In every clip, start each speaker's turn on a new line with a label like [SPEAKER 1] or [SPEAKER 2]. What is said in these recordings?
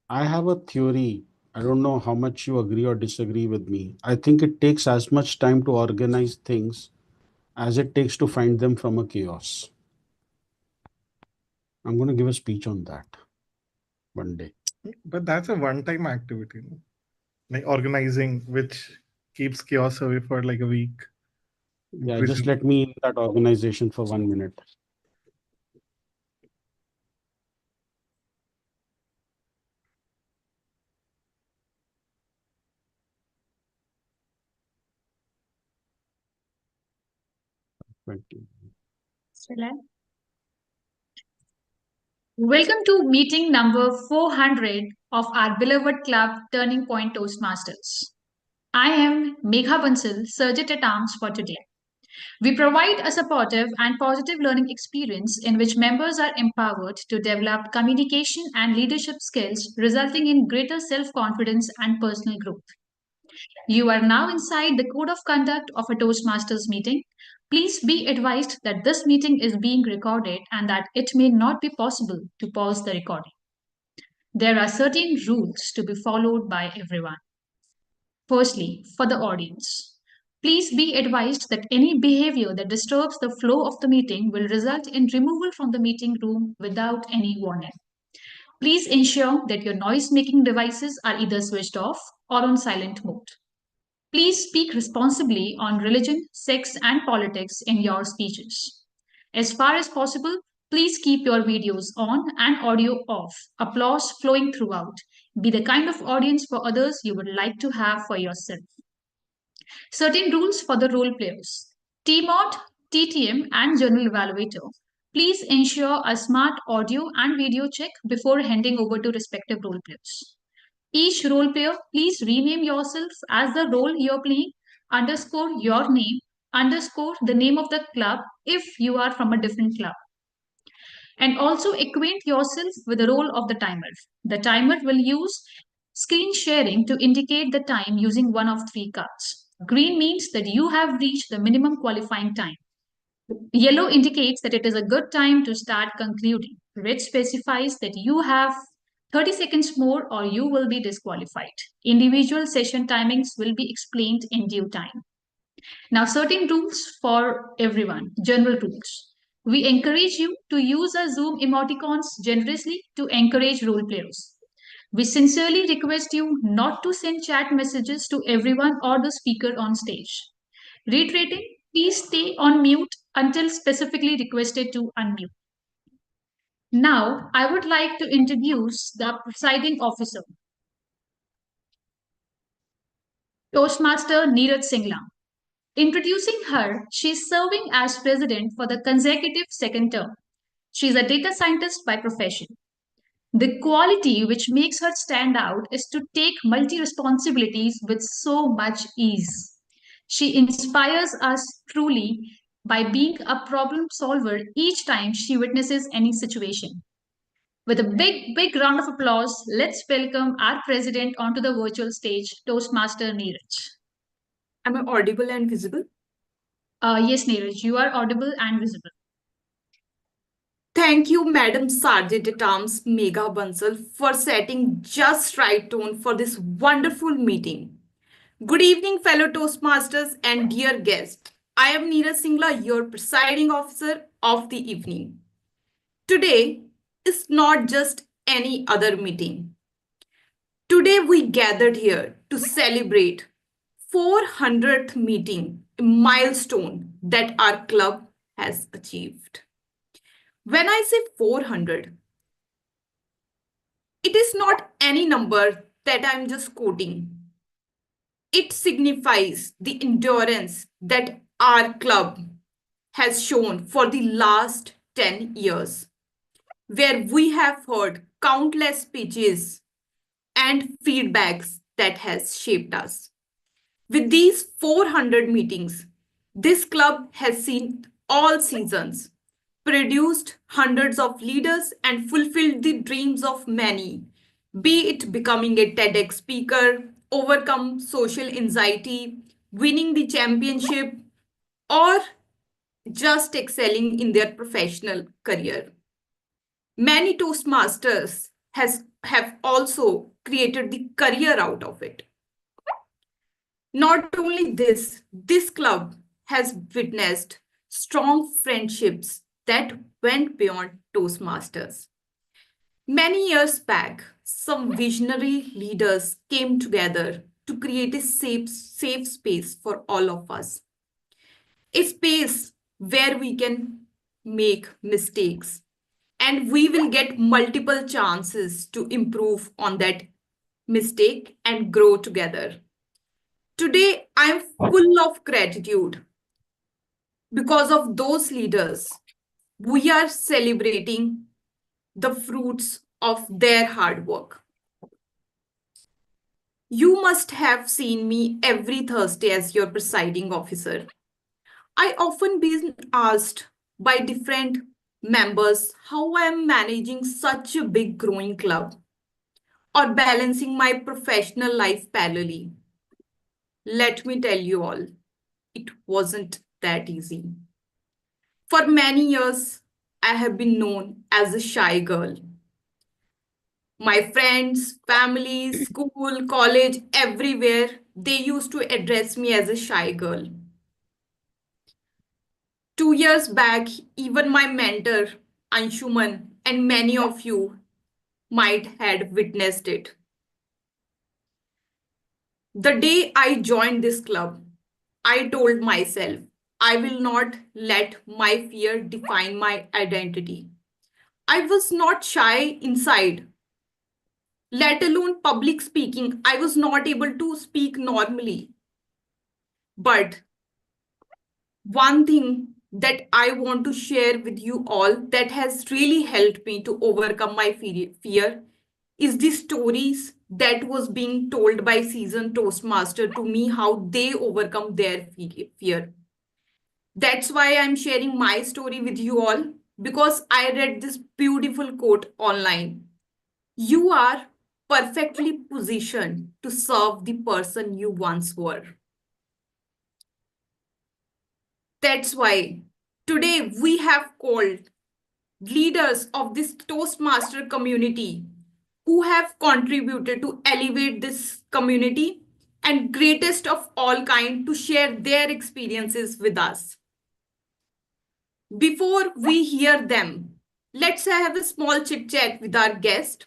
[SPEAKER 1] I have a theory. I don't know how much you agree or disagree with me. I think it takes as much time to organize things as it takes to find them from a chaos. I'm going to give a speech on that one day.
[SPEAKER 2] But that's a one-time activity, no? Like organizing, which keeps chaos away for like a week.
[SPEAKER 1] Yeah,
[SPEAKER 2] Which
[SPEAKER 1] just let me in that organization for 1 minute. Thank you.
[SPEAKER 3] Welcome to meeting number 400 of our beloved club Turning Point Toastmasters. I am Megha Bansal, Surgeon at Arms for today. We provide a supportive and positive learning experience in which members are empowered to develop communication and leadership skills, resulting in greater self confidence and personal growth. You are now inside the code of conduct of a Toastmasters meeting. Please be advised that this meeting is being recorded and that it may not be possible to pause the recording. There are certain rules to be followed by everyone. Firstly, for the audience, please be advised that any behavior that disturbs the flow of the meeting will result in removal from the meeting room without any warning. Please ensure that your noise making devices are either switched off or on silent mode. Please speak responsibly on religion, sex, and politics in your speeches. As far as possible, please keep your videos on and audio off, applause flowing throughout. Be the kind of audience for others you would like to have for yourself. Certain rules for the role players. TMOD, TTM, and General Evaluator. Please ensure a smart audio and video check before handing over to respective role players. Each role player, please rename yourself as the role you're playing, underscore your name, underscore the name of the club if you are from a different club. And also acquaint yourself with the role of the timer. The timer will use screen sharing to indicate the time using one of three cards. Green means that you have reached the minimum qualifying time. Yellow indicates that it is a good time to start concluding. Red specifies that you have 30 seconds more or you will be disqualified. Individual session timings will be explained in due time. Now, certain rules for everyone, general rules. We encourage you to use our Zoom emoticons generously to encourage role players. We sincerely request you not to send chat messages to everyone or the speaker on stage. Reiterating, please stay on mute until specifically requested to unmute. Now, I would like to introduce the presiding officer, Toastmaster Neeraj Singla. Introducing her, she is serving as president for the consecutive second term. She is a data scientist by profession. The quality which makes her stand out is to take multi responsibilities with so much ease. She inspires us truly by being a problem solver each time she witnesses any situation. With a big round of applause, let's welcome our president onto the virtual stage, Toastmaster Neeraj.
[SPEAKER 4] Am I audible and visible?
[SPEAKER 3] Yes, Neeraj, you are audible and visible.
[SPEAKER 4] Thank you, Madam Sergeant at Arms Megha Bansal, for setting just right tone for this wonderful meeting. Good evening, fellow Toastmasters and dear guests. I am Neeraj Singla, your presiding officer of the evening. Today is not just any other meeting. Today we gathered here to celebrate 400th meeting, a milestone that our club has achieved. When I say 400, it is not any number that I'm just quoting. It signifies the endurance that our club has shown for the last 10 years, where we have heard countless speeches and feedbacks that has shaped us. With these 400 meetings, this club has seen all seasons, produced hundreds of leaders, and fulfilled the dreams of many, be it becoming a TEDx speaker, overcome social anxiety, winning the championship, or just excelling in their professional career. Many Toastmasters have also created the career out of it. Not only this club has witnessed strong friendships that went beyond Toastmasters. Many years back, some visionary leaders came together to create a safe space for all of us. A space where we can make mistakes and we will get multiple chances to improve on that mistake and grow together. Today, I am full of gratitude because of those leaders. We are celebrating the fruits of their hard work. You must have seen me every Thursday as your presiding officer. I often been asked by different members how I am managing such a big growing club or balancing my professional life parallelly. Let me tell you all, it wasn't that easy. For many years, I have been known as a shy girl. My friends, family, school, college, everywhere, they used to address me as a shy girl. 2 years back, even my mentor, Anshuman, and many of you might had witnessed it. The day I joined this club, I told myself, I will not let my fear define my identity. I was not shy inside, let alone public speaking. I was not able to speak normally. But one thing that I want to share with you all that has really helped me to overcome my fear is the stories that was being told by seasoned Toastmaster to me, how they overcome their fear. That's why I'm sharing my story with you all, because I read this beautiful quote online. You are perfectly positioned to serve the person you once were. That's why today we have called leaders of this Toastmaster community who have contributed to elevate this community and greatest of all kind to share their experiences with us. Before we hear them, let's have a small chit chat with our guest.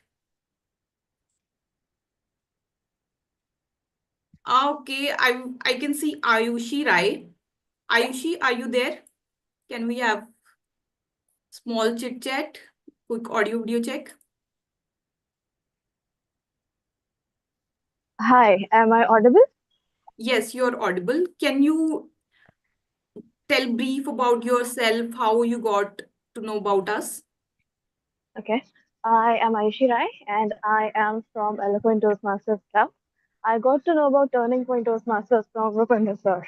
[SPEAKER 4] Okay, I can see Ayushi Rai. Ayushi, are you there? Can we have small chit chat, quick audio video check?
[SPEAKER 5] Hi, am I audible?
[SPEAKER 4] Yes, you're audible. Can you tell brief about yourself, how you got to know about us?
[SPEAKER 5] Okay. I am Aishi Rai and I am from Eloquent Toastmasters Club. I got to know about Turning Point Toastmasters from Rupinder sir.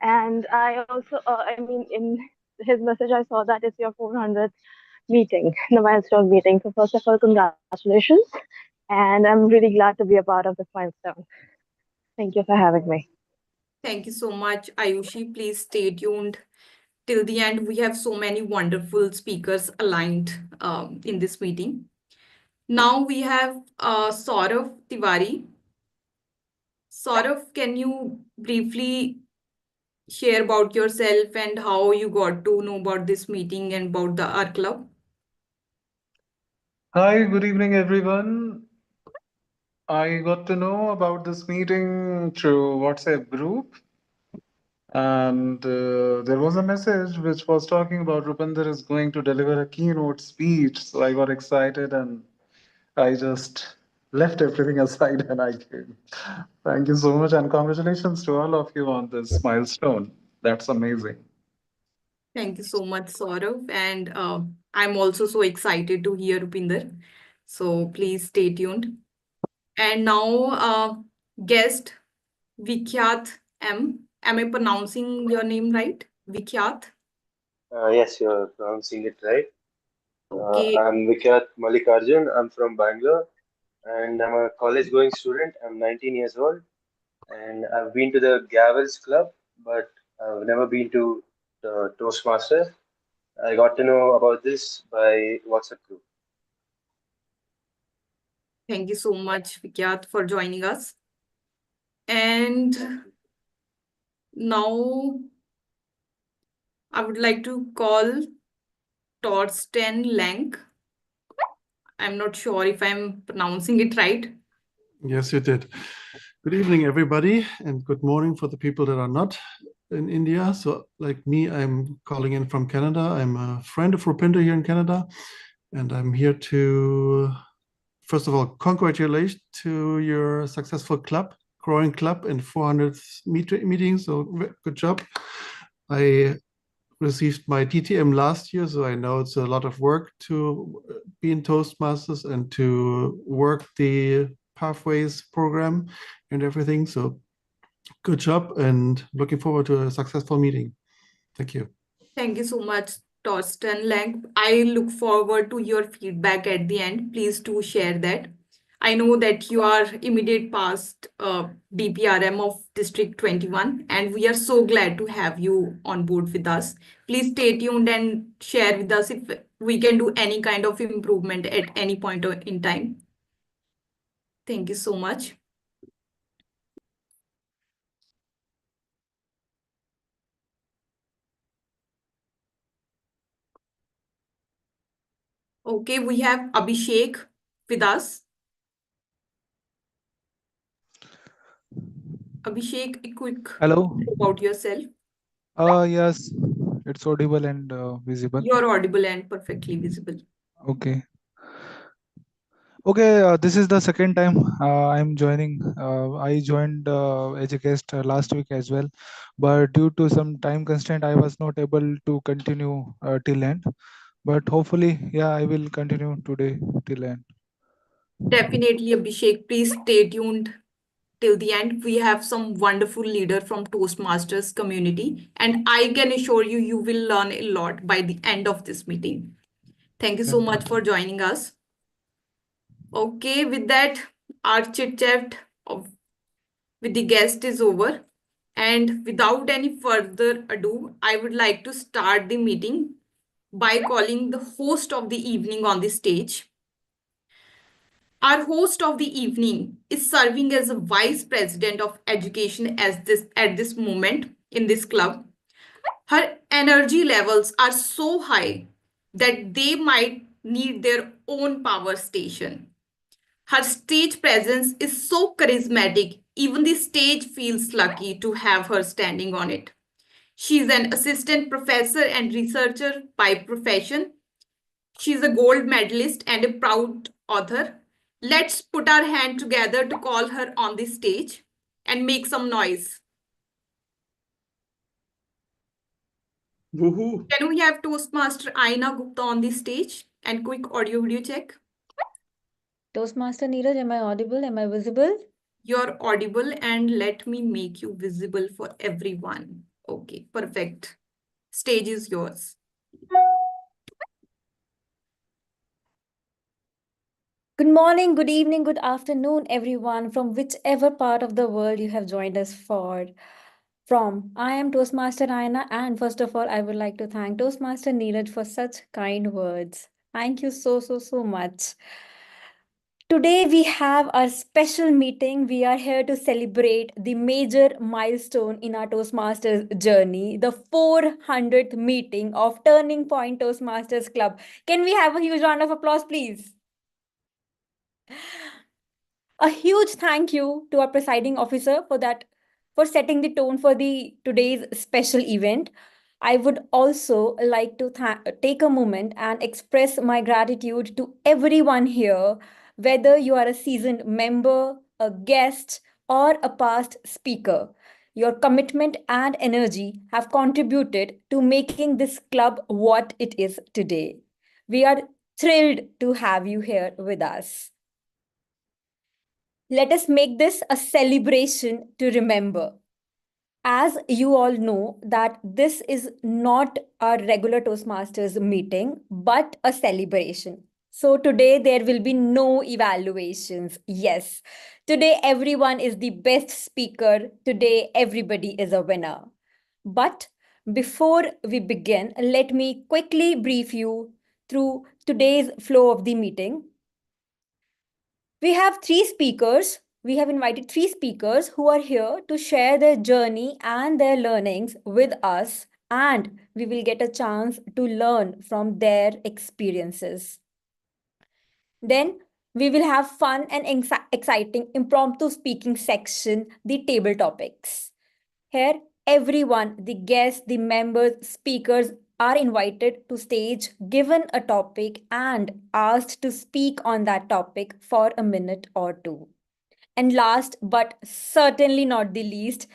[SPEAKER 5] And I also, in his message, I saw that it's your 400th meeting, the milestone meeting. So, first of all, congratulations. And I'm really glad to be a part of this milestone. Thank you for having me.
[SPEAKER 4] Thank you so much, Ayushi. Please stay tuned till the end. We have so many wonderful speakers aligned in this meeting. Now we have Saurav Tiwari. Saurav, can you briefly share about yourself and how you got to know about this meeting and about the our club?
[SPEAKER 6] Hi, good evening, everyone. I got to know about this meeting through WhatsApp group, and there was a message which was talking about Rupinder is going to deliver a keynote speech. So I got excited and I just left everything aside and I came. Thank you so much, and congratulations to all of you on this milestone. That's amazing.
[SPEAKER 4] Thank you so much, Saurav. And I'm also so excited to hear Rupinder. So please stay tuned. And now, guest Vikhyat M. Am I pronouncing your name right? Vikhyat?
[SPEAKER 7] Yes, you're pronouncing it right.
[SPEAKER 4] Okay.
[SPEAKER 7] I'm Vikyat Malikarjun. I'm from Bangalore and I'm a college going student. I'm 19 years old and I've been to the Gavels Club, but I've never been to the Toastmasters. I got to know about this by WhatsApp group.
[SPEAKER 4] Thank you so much, Vikyat, for joining us. And now I would like to call Torsten Lenk. I'm not sure if I'm pronouncing it right.
[SPEAKER 8] Yes, you did. Good evening, everybody, and good morning for the people that are not in India. So, like me, I'm calling in from Canada. I'm a friend of Rupinder here in Canada, and I'm here to, first of all, congratulate to your successful club, growing club in 400 meetings. So, good job. I received my TTM last year, so I know it's a lot of work to be in Toastmasters and to work the pathways program and everything. So good job and looking forward to a successful meeting. Thank you.
[SPEAKER 4] Thank you so much, Torsten Lenk. I look forward to your feedback at the end. Please do share that. I know that you are immediate past DPRM of District 21, and we are so glad to have you on board with us. Please stay tuned and share with us if we can do any kind of improvement at any point in time. Thank you so much. Okay, we have Abhishek with us. Abhishek, a quick
[SPEAKER 9] Hello.
[SPEAKER 4] about yourself.
[SPEAKER 9] Yes, it's audible and visible.
[SPEAKER 4] You're audible and perfectly visible.
[SPEAKER 9] Okay. Okay, this is the second time I'm joining. I joined as a guest last week as well, but due to some time constraint, I was not able to continue till end. But hopefully, yeah, I will continue today till end.
[SPEAKER 4] Definitely, Abhishek, please stay tuned till the end. We have some wonderful leader from Toastmasters community, and I can assure you, you will learn a lot by the end of this meeting. Thank you so much for joining us. Okay, with that, our chit chat with the guest is over. And without any further ado, I would like to start the meeting by calling the host of the evening on the stage. Our host of the evening is serving as a vice president of education at this moment in this club. Her energy levels are so high that they might need their own power station. Her stage presence is so charismatic, even the stage feels lucky to have her standing on it. She is an assistant professor and researcher by profession. She is a gold medalist and a proud author. Let's put our hand together to call her on the stage and make some noise.
[SPEAKER 8] Woohoo!
[SPEAKER 4] Can we have Toastmaster Aina Gupta on the stage and quick audio video check?
[SPEAKER 10] Toastmaster Neeraj, am I audible? Am I visible?
[SPEAKER 4] You're audible and let me make you visible for everyone. Okay, perfect. Stage is yours.
[SPEAKER 10] Good morning, good evening, good afternoon, everyone, from whichever part of the world you have joined us from. I am Toastmaster Aina, and first of all, I would like to thank Toastmaster Neeraj for such kind words. Thank you so much. Today we have our special meeting. We are here to celebrate the major milestone in our Toastmasters journey, the 400th meeting of Turning Point Toastmasters Club. Can we have a huge round of applause, please? A huge thank you to our presiding officer for setting the tone for the today's special event. I would also like to take a moment and express my gratitude to everyone here, whether you are a seasoned member, a guest, or a past speaker. Your commitment and energy have contributed to making this club what it is today. We are thrilled to have you here with us. Let us make this a celebration to remember. As you all know, that this is not a regular Toastmasters meeting, but a celebration. So today there will be no evaluations. Yes, today everyone is the best speaker. Today everybody is a winner. But Before we begin, let me quickly brief you through today's flow of the meeting. We have three speakers. We have invited three speakers who are here to share their journey and their learnings with us, and we will get a chance to learn from their experiences. Then we will have fun and exciting impromptu speaking section, the table topics. Here, everyone, the guests, the members, speakers are invited to stage, given a topic, and asked to speak on that topic for a minute or two. And last but certainly not the least,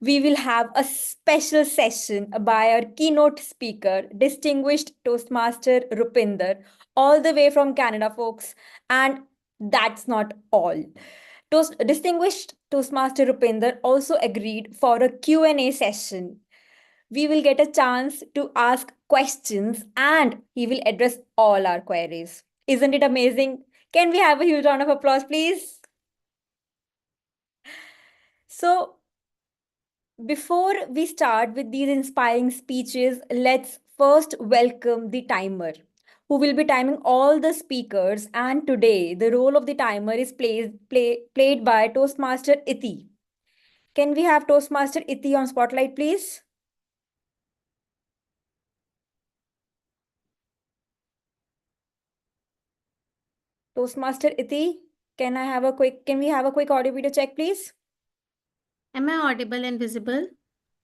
[SPEAKER 10] we will have a special session by our keynote speaker, distinguished Toastmaster Rupinder, all the way from Canada, folks. And that's not all. Distinguished Toastmaster Rupinder also agreed for a Q&A session. We will get a chance to ask questions and he will address all our queries. Isn't it amazing? Can we have a huge round of applause, please? So, before we start with these inspiring speeches, let's first welcome the timer, who will be timing all the speakers. And today, the role of the timer is played by Toastmaster Iti. Can we have Toastmaster Iti on spotlight, please? Toastmaster Iti, can we have a quick audio video check, please?
[SPEAKER 11] Am I audible and visible?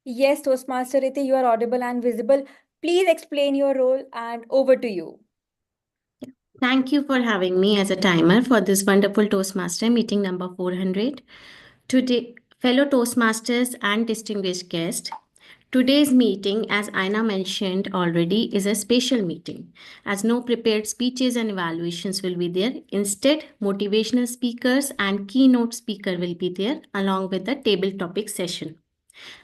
[SPEAKER 10] Yes, Toastmaster Iti, you are audible and visible. Please explain your role and over to you.
[SPEAKER 11] Thank you for having me as a timer for this wonderful Toastmaster meeting number 400. Today, fellow Toastmasters and distinguished guests, today's meeting, as Aina mentioned already, is a special meeting, as no prepared speeches and evaluations will be there. Instead, motivational speakers and keynote speaker will be there, along with the table topic session.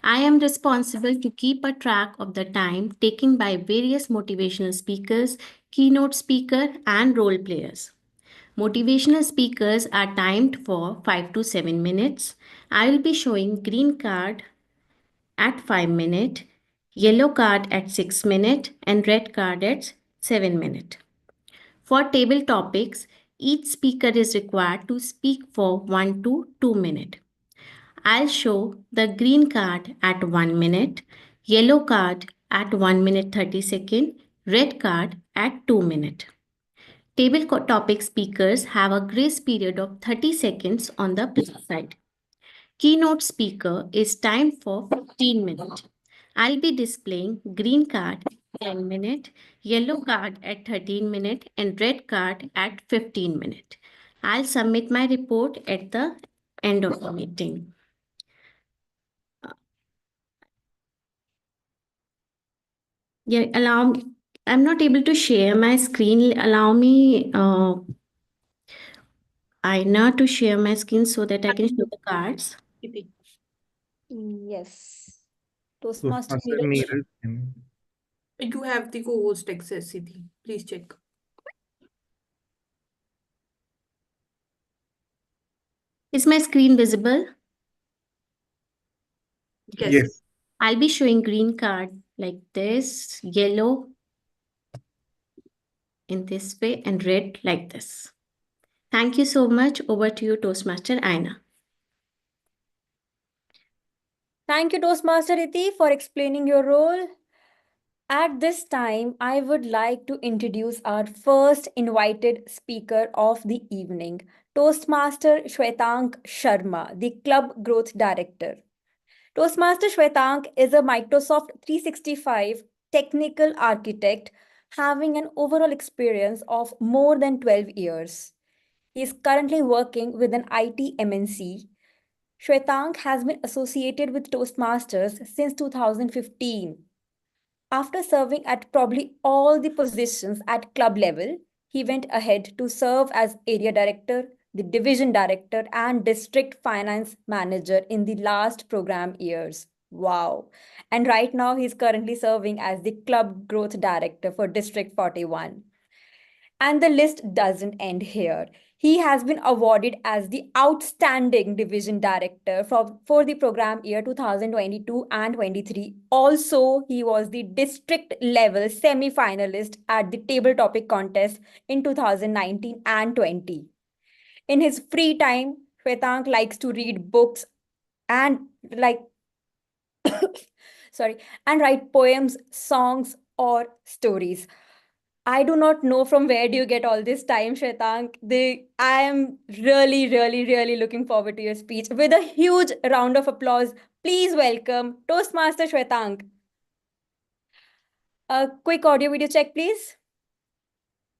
[SPEAKER 11] I am responsible to keep a track of the time taken by various motivational speakers, keynote speaker, and role players. Motivational speakers are timed for 5 to 7 minutes. I will be showing green card at 5 minutes, yellow card at 6 minutes, and red card at 7 minutes. For table topics, each speaker is required to speak for 1 to 2 minutes. I'll show the green card at 1 minute, yellow card at 1 minute 30 seconds, red card at 2 minutes. Table topic speakers have a grace period of 30 seconds on the plus side. Keynote speaker is timed for 15 minutes. I'll be displaying green card 10 minutes, yellow card at 13 minutes, and red card at 15 minutes. I'll submit my report at the end of the meeting. Yeah, allow me. I'm not able to share my screen. Allow me, Aina, to share my screen so that I can show the cards.
[SPEAKER 10] Yes.
[SPEAKER 2] Toastmaster
[SPEAKER 10] Toastmaster Neeraj.
[SPEAKER 2] Neeraj.
[SPEAKER 4] You have the co-host access, Siddhi. Please check.
[SPEAKER 11] Is my screen visible?
[SPEAKER 2] Yes.
[SPEAKER 11] I'll be showing green card like this, yellow in this way, and red like this. Thank you so much. Over to you, Toastmaster Aina.
[SPEAKER 10] Thank you, Toastmaster Iti, for explaining your role. At this time, I would like to introduce our first invited speaker of the evening, Toastmaster Shwetank Sharma, the Club Growth Director. Toastmaster Shwetank is a Microsoft 365 technical architect having an overall experience of more than 12 years. He is currently working with an IT MNC. Shwetank has been associated with Toastmasters since 2015. After serving at probably all the positions at club level, he went ahead to serve as area director, the division director, and district finance manager in the last program years. Wow. And right now, he's currently serving as the club growth director for District 41. And the list doesn't end here. He has been awarded as the Outstanding Division Director for the program year 2022 and 23. Also, he was the district level semi-finalist at the table topic contest in 2019 and 20. In his free time, Shwetank likes to read books and sorry, and write poems, songs, or stories. I do not know from where do you get all this time, Shwetank. I am really, really, really looking forward to your speech. With a huge round of applause, please welcome Toastmaster Shwetank. A quick audio video check, please.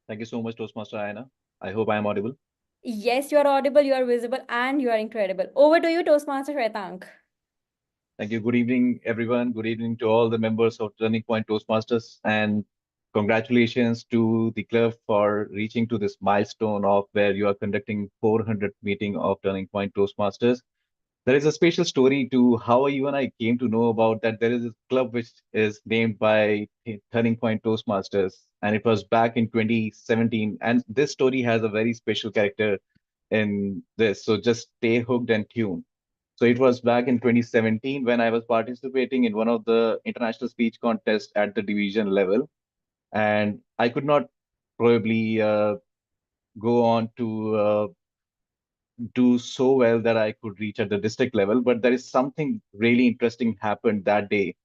[SPEAKER 12] Thank you so much, Toastmaster Aina. I hope I am audible.
[SPEAKER 10] Yes, you are audible, you are visible, and you are incredible. Over to you, Toastmaster Shwetank.
[SPEAKER 12] Thank you. Good evening, everyone. Good evening to all the members of Turning Point Toastmasters. And congratulations to the club for reaching to this milestone of where you are conducting 400th meeting of Turning Point Toastmasters. There is a special story to how even I came to know about that there is a club which is named by Turning Point Toastmasters. And it was back in 2017. And this story has a very special character in this. So just stay hooked and tuned. So it was back in 2017 when I was participating in one of the international speech contests at the division level. And I could not probably go on to do so well that I could reach at the district level. But there is something really interesting happened that day.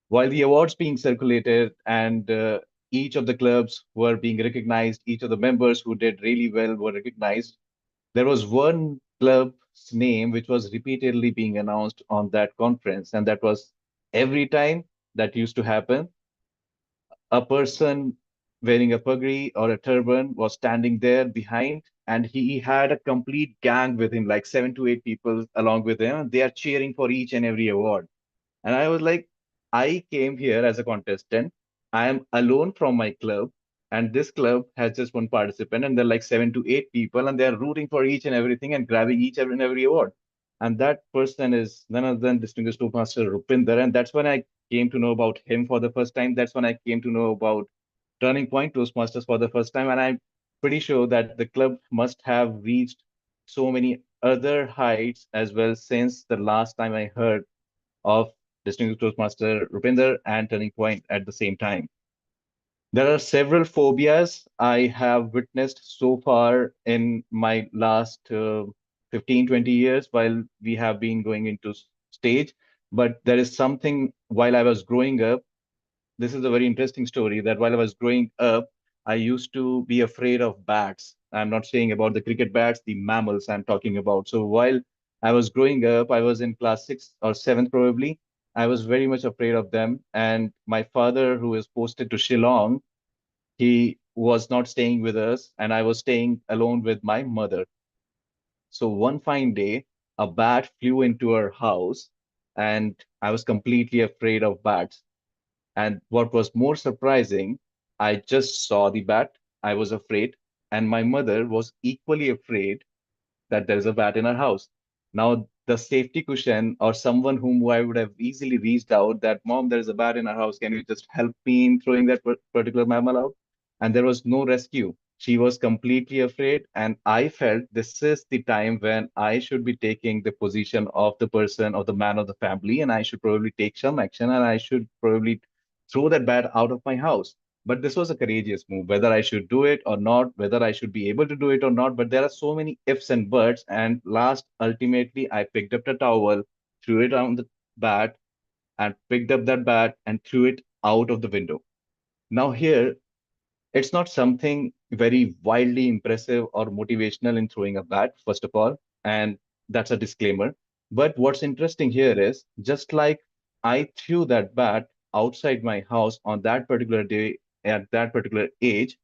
[SPEAKER 12] While the awards being circulated and each of the clubs were being recognized, each of the members who did really well were recognized, there was one club's name which was repeatedly being announced on that conference, and that was every time that used to happen, a person wearing a pugri or a turban was standing there behind, and he had a complete gang with him, like 7 to 8 people along with him. They are cheering for each and every award. And I was like, I came here as a contestant. I am alone from my club, and this club has just one participant, and they're like 7 to 8 people, and they're rooting for each and everything and grabbing each and every award. And that person is none other than distinguished Toastmaster Rupinder. And that's when I came to know about him for the first time. That's when I came to know about Turning Point Toastmasters for the first time. And I'm pretty sure that the club must have reached so many other heights as well since the last time I heard of Distinguished Toastmaster Rupinder and Turning Point at the same time. There are several phobias I have witnessed so far in my last 15, 20 years while we have been going into stage. But there is something while I was growing up. This is a very interesting story that while I was growing up, I used to be afraid of bats. I'm not saying about the cricket bats, the mammals I'm talking about. So while I was growing up, I was in class 6 or 7 probably. I was very much afraid of them. And my father, who is posted to Shillong, he was not staying with us, and I was staying alone with my mother. So one fine day, a bat flew into our house, and I was completely afraid of bats. And what was more surprising, I just saw the bat, I was afraid, and my mother was equally afraid that there is a bat in our house. Now, the safety cushion or someone whom I would have easily reached out that, Mom, there is a bat in our house. Can you just help me in throwing that particular mammal out? And there was no rescue. She was completely afraid. And I felt this is the time when I should be taking the position of the person or the man of the family. And I should probably take some action, and I should probably throw that bat out of my house. But this was a courageous move, whether I should do it or not, whether I should be able to do it or not. But there are so many ifs and buts. And last, ultimately, I picked up the towel, threw it on the bat, and picked up that bat and threw it out of the window. Now, here, it's not something very wildly impressive or motivational in throwing a bat, first of all. And that's a disclaimer. But what's interesting here is just like I threw that bat outside my house on that particular day at that particular age,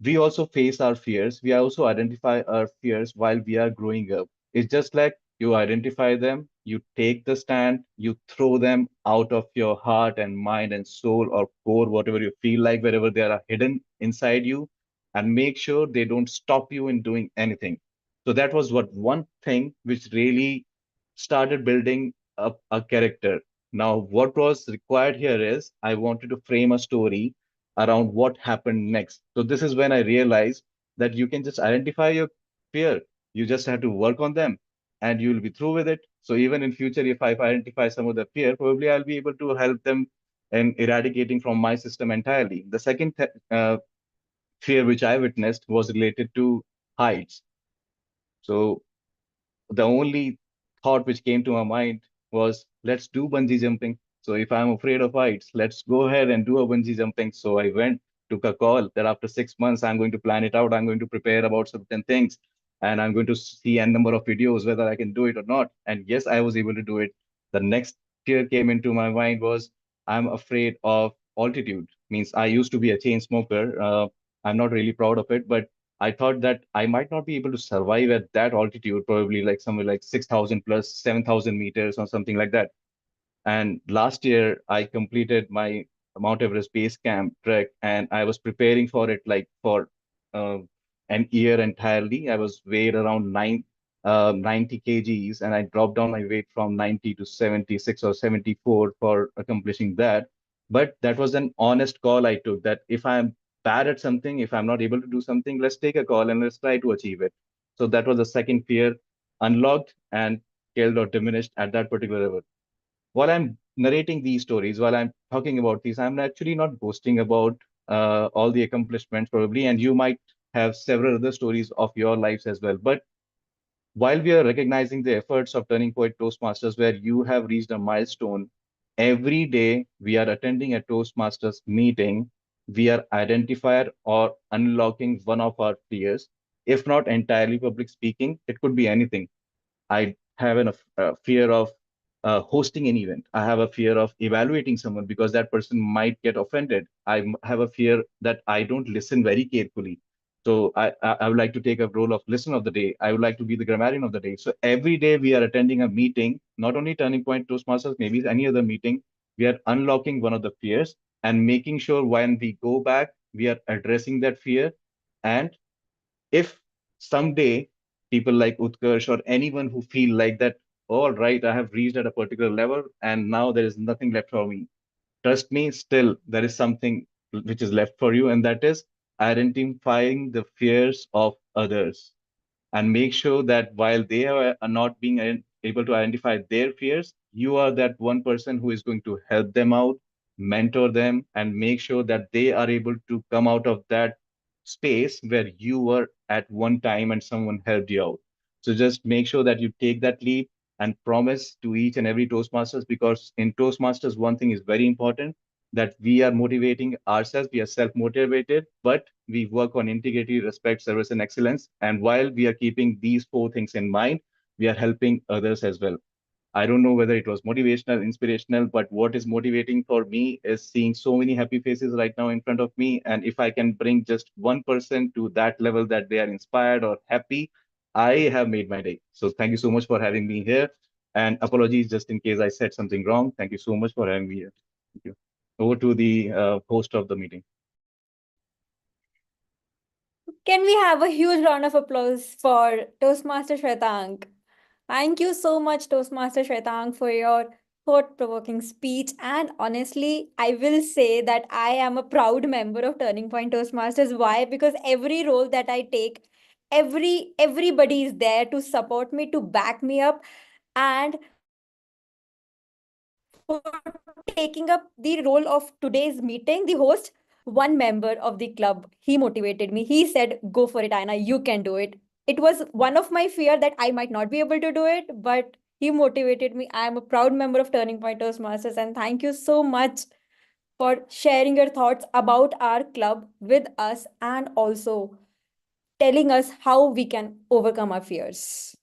[SPEAKER 12] we also face our fears. We also identify our fears while we are growing up. It's just like you identify them, you take the stand, you throw them out of your heart and mind and soul or core, whatever you feel like, wherever they are hidden inside you, and make sure they don't stop you in doing anything. So that was what one thing which really started building up a character. Now, what was required here is I wanted to frame a story around what happened next. So this is when I realized that you can just identify your fear. You just have to work on them and you'll be through with it. So even in future, if I identify some of the fear, probably I'll be able to help them in eradicating from my system entirely. The second fear which I witnessed was related to heights. So the only thought which came to my mind was, let's do bungee jumping. So if I'm afraid of heights, let's go ahead and do a bungee jumping. So I went, took a call that after 6 months, I'm going to plan it out. I'm going to prepare about certain things and I'm going to see a number of videos, whether I can do it or not. And yes, I was able to do it. The next fear came into my mind was, I'm afraid of altitude. Means I used to be a chain smoker. I'm not really proud of it, but I thought that I might not be able to survive at that altitude, probably like somewhere like 6,000 plus 7,000 meters or something like that. And last year, I completed my Mount Everest base camp trek, and I was preparing for it like for uh, an year entirely. I was weighed around 90 kgs, and I dropped down my weight from 90 to 76 or 74 for accomplishing that. But that was an honest call I took that if I'm bad at something, if I'm not able to do something, let's take a call and let's try to achieve it. So that was the second fear unlocked and killed or diminished at that particular level. While I'm narrating these stories, while I'm talking about these, I'm actually not boasting about all the accomplishments probably, and you might have several other stories of your lives as well. But while we are recognizing the efforts of Turning Point Toastmasters, where you have reached a milestone, every day we are attending a Toastmasters meeting, we are identifier or unlocking one of our fears. If not entirely public speaking, it could be anything. I have a fear of hosting an event. I have a fear of evaluating someone because that person might get offended. Have a fear that I don't listen very carefully. So I would like to take a role of listener of the day. I would like to be the grammarian of the day. So every day we are attending a meeting, not only Turning Point Toastmasters, maybe any other meeting, we are unlocking one of the fears and making sure when we go back, we are addressing that fear. And if someday people like Utkarsh or anyone who feel like that, all right, I have reached at a particular level and now there is nothing left for me. Trust me, still there is something which is left for you, and that is identifying the fears of others and make sure that while they are not being able to identify their fears, you are that one person who is going to help them out, mentor them, and make sure that they are able to come out of that space where you were at one time and someone helped you out. So just make sure that you take that leap and promise to each and every Toastmasters, because in Toastmasters, one thing is very important, that we are motivating ourselves, we are self-motivated, but we work on integrity, respect, service, and excellence. And while we are keeping these four things in mind, we are helping others as well. I don't know whether it was motivational, inspirational, but what is motivating for me is seeing so many happy faces right now in front of me. And if I can bring just one person to that level that they are inspired or happy, I have made my day. So thank you so much for having me here. And apologies just in case I said something wrong. Thank you so much for having me here. Thank you. Over to the host of the meeting.
[SPEAKER 10] Can we have a huge round of applause for Toastmaster Shwetank? Thank you so much, Toastmaster Shwetank, for your thought-provoking speech. And honestly, I will say that I am a proud member of Turning Point Toastmasters. Why? Because every role that I take, everybody is there to support me, to back me up, and for taking up the role of today's meeting, the host, one member of the club, he motivated me. He said, "Go for it, Aina, you can do it." It was one of my fear that I might not be able to do it, but he motivated me. I am a proud member of Turning Point Toastmasters, and thank you so much for sharing your thoughts about our club with us and also telling us how we can overcome our fears.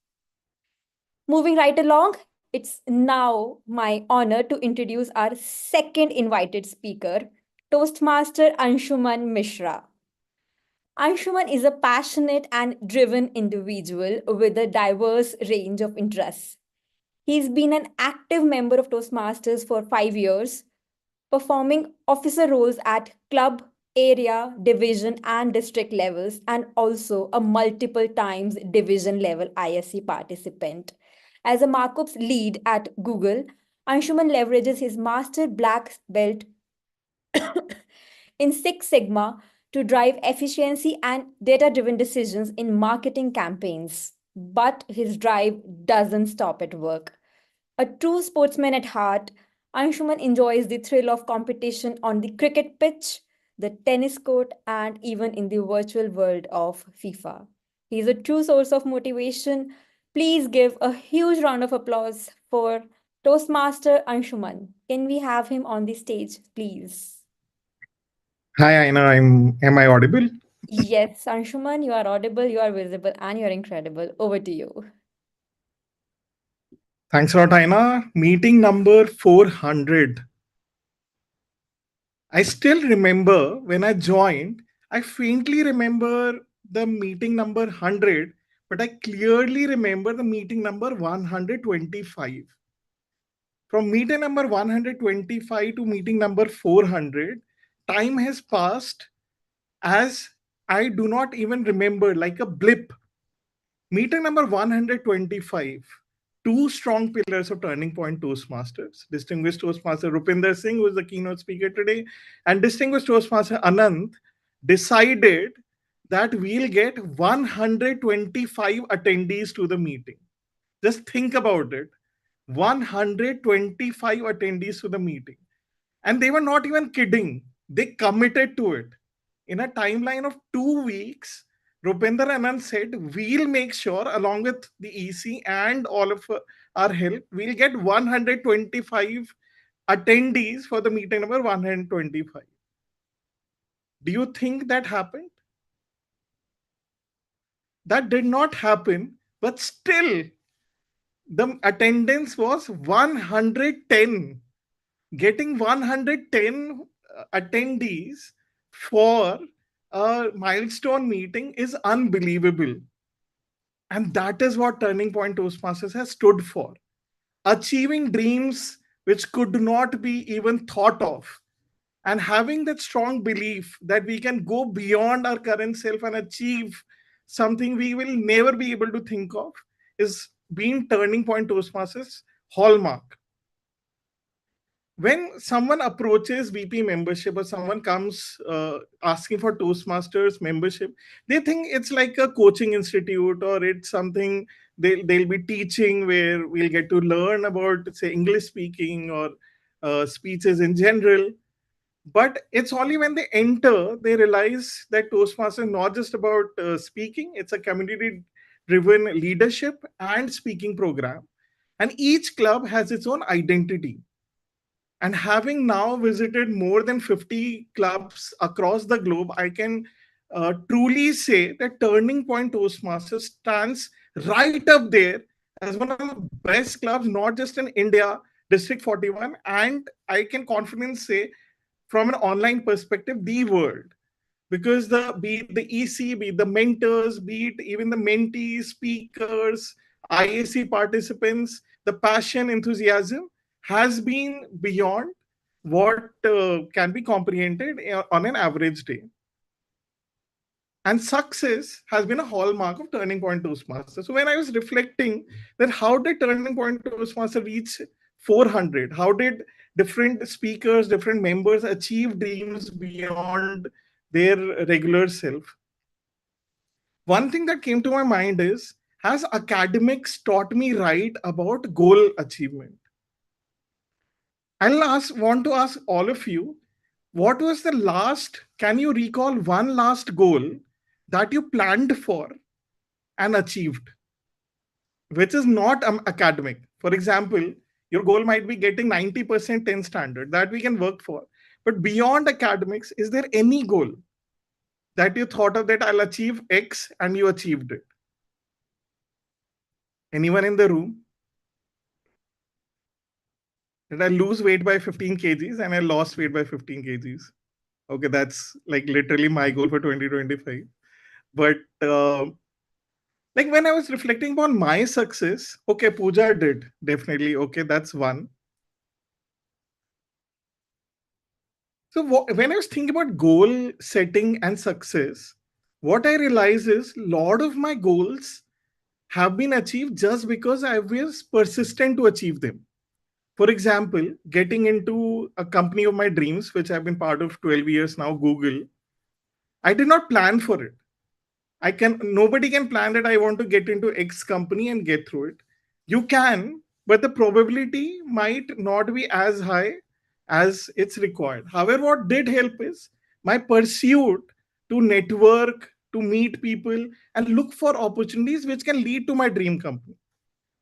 [SPEAKER 10] Moving right along, it's now my honor to introduce our second invited speaker, Toastmaster Anshuman Mishra. Anshuman is a passionate and driven individual with a diverse range of interests. He's been an active member of Toastmasters for 5 years, performing officer roles at club, area, division, and district levels, and also a multiple times division level ISC participant. As a markups lead at Google, Anshuman leverages his master black belt in Six Sigma to drive efficiency and data-driven decisions in marketing campaigns. But his drive doesn't stop at work. A true sportsman at heart, Anshuman enjoys the thrill of competition on the cricket pitch, the tennis court, and even in the virtual world of FIFA. He is a true source of motivation. Please give a huge round of applause for Toastmaster Anshuman. Can we have him on the stage, please?
[SPEAKER 2] Hi, Aina. Am I audible?
[SPEAKER 10] Yes, Anshuman, you are audible, you are visible, and you are incredible. Over to you.
[SPEAKER 2] Thanks a lot, Aina. Meeting number 400. I still remember when I joined, I faintly remember the meeting number 100, but I clearly remember the meeting number 125. From meeting number 125 to meeting number 400, time has passed as I do not even remember, like a blip. Meeting number 125. Two strong pillars of Turning Point Toastmasters. Distinguished Toastmaster Rupinder Singh, who is the keynote speaker today, and Distinguished Toastmaster Anant decided that we'll get 125 attendees to the meeting. Just think about it. 125 attendees to the meeting. And they were not even kidding. They committed to it. In a timeline of 2 weeks, Rupinder Anand said, we'll make sure, along with the EC and all of our help, we'll get 125 attendees for the meeting number 125. Do you think that happened? That did not happen, but still, the attendance was 110. Getting 110 attendees for a milestone meeting is unbelievable. And that is what Turning Point Toastmasters has stood for. Achieving dreams which could not be even thought of. And having that strong belief that we can go beyond our current self and achieve something we will never be able to think of is being Turning Point Toastmasters hallmark. When someone approaches VP membership or someone comes asking for Toastmasters membership, they think it's like a coaching institute or it's something they'll be teaching where we'll get to learn about, say, English speaking or speeches in general. But it's only when they enter, they realize that Toastmasters is not just about speaking, it's a community driven leadership and speaking program. And each club has its own identity. And having now visited more than 50 clubs across the globe, I can truly say that Turning Point Toastmasters stands right up there as one of the best clubs, not just in India, District 41, and I can confidently say from an online perspective, the world. Because be it the EC, be it the mentors, be it even the mentees, speakers, IAC participants, the passion, enthusiasm has been beyond what can be comprehended on an average day. And success has been a hallmark of Turning Point Toastmasters. So when I was reflecting that how did Turning Point Toastmasters reach 400? How did different speakers, different members achieve dreams beyond their regular self? One thing that came to my mind is, has academics taught me right about goal achievement? Want to ask all of you, what was the last, can you recall one last goal that you planned for and achieved, which is not academic? For example, your goal might be getting 90% 10 standard that we can work for. But beyond academics, is there any goal that you thought of that I'll achieve X and you achieved it? Anyone in the room? Did I lose weight by 15 kgs and I lost weight by 15 kgs? Okay, that's like literally my goal for 2025. But like when I was reflecting upon my success, okay, Pooja did definitely. Okay, that's one. So when I was thinking about goal setting and success, what I realized is a lot of my goals have been achieved just because I was persistent to achieve them. For example, getting into a company of my dreams, which I've been part of 12 years now, Google. I did not plan for it. Nobody can plan that I want to get into X company and get through it. You can, but the probability might not be as high as it's required. However, what did help is my pursuit to network, to meet people, and look for opportunities which can lead to my dream company.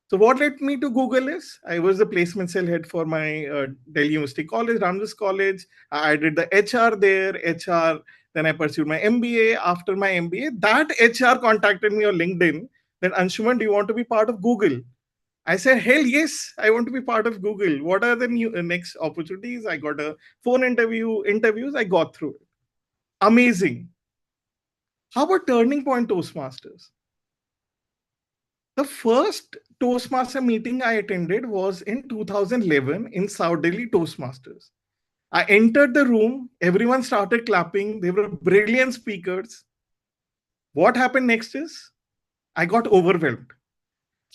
[SPEAKER 2] So what led me to Google is I was the placement cell head for my Delhi University College, Ramjas College. I did the HR there, HR. Then I pursued my MBA. After my MBA, that HR contacted me on LinkedIn that Anshuman, do you want to be part of Google? I said, hell yes, I want to be part of Google. What are the new next opportunities? I got a phone interviews. I got through it. Amazing. How about Turning Point Toastmasters? The first Toastmaster meeting I attended was in 2011 in South Delhi Toastmasters. I entered the room, everyone started clapping, they were brilliant speakers. What happened next is I got overwhelmed.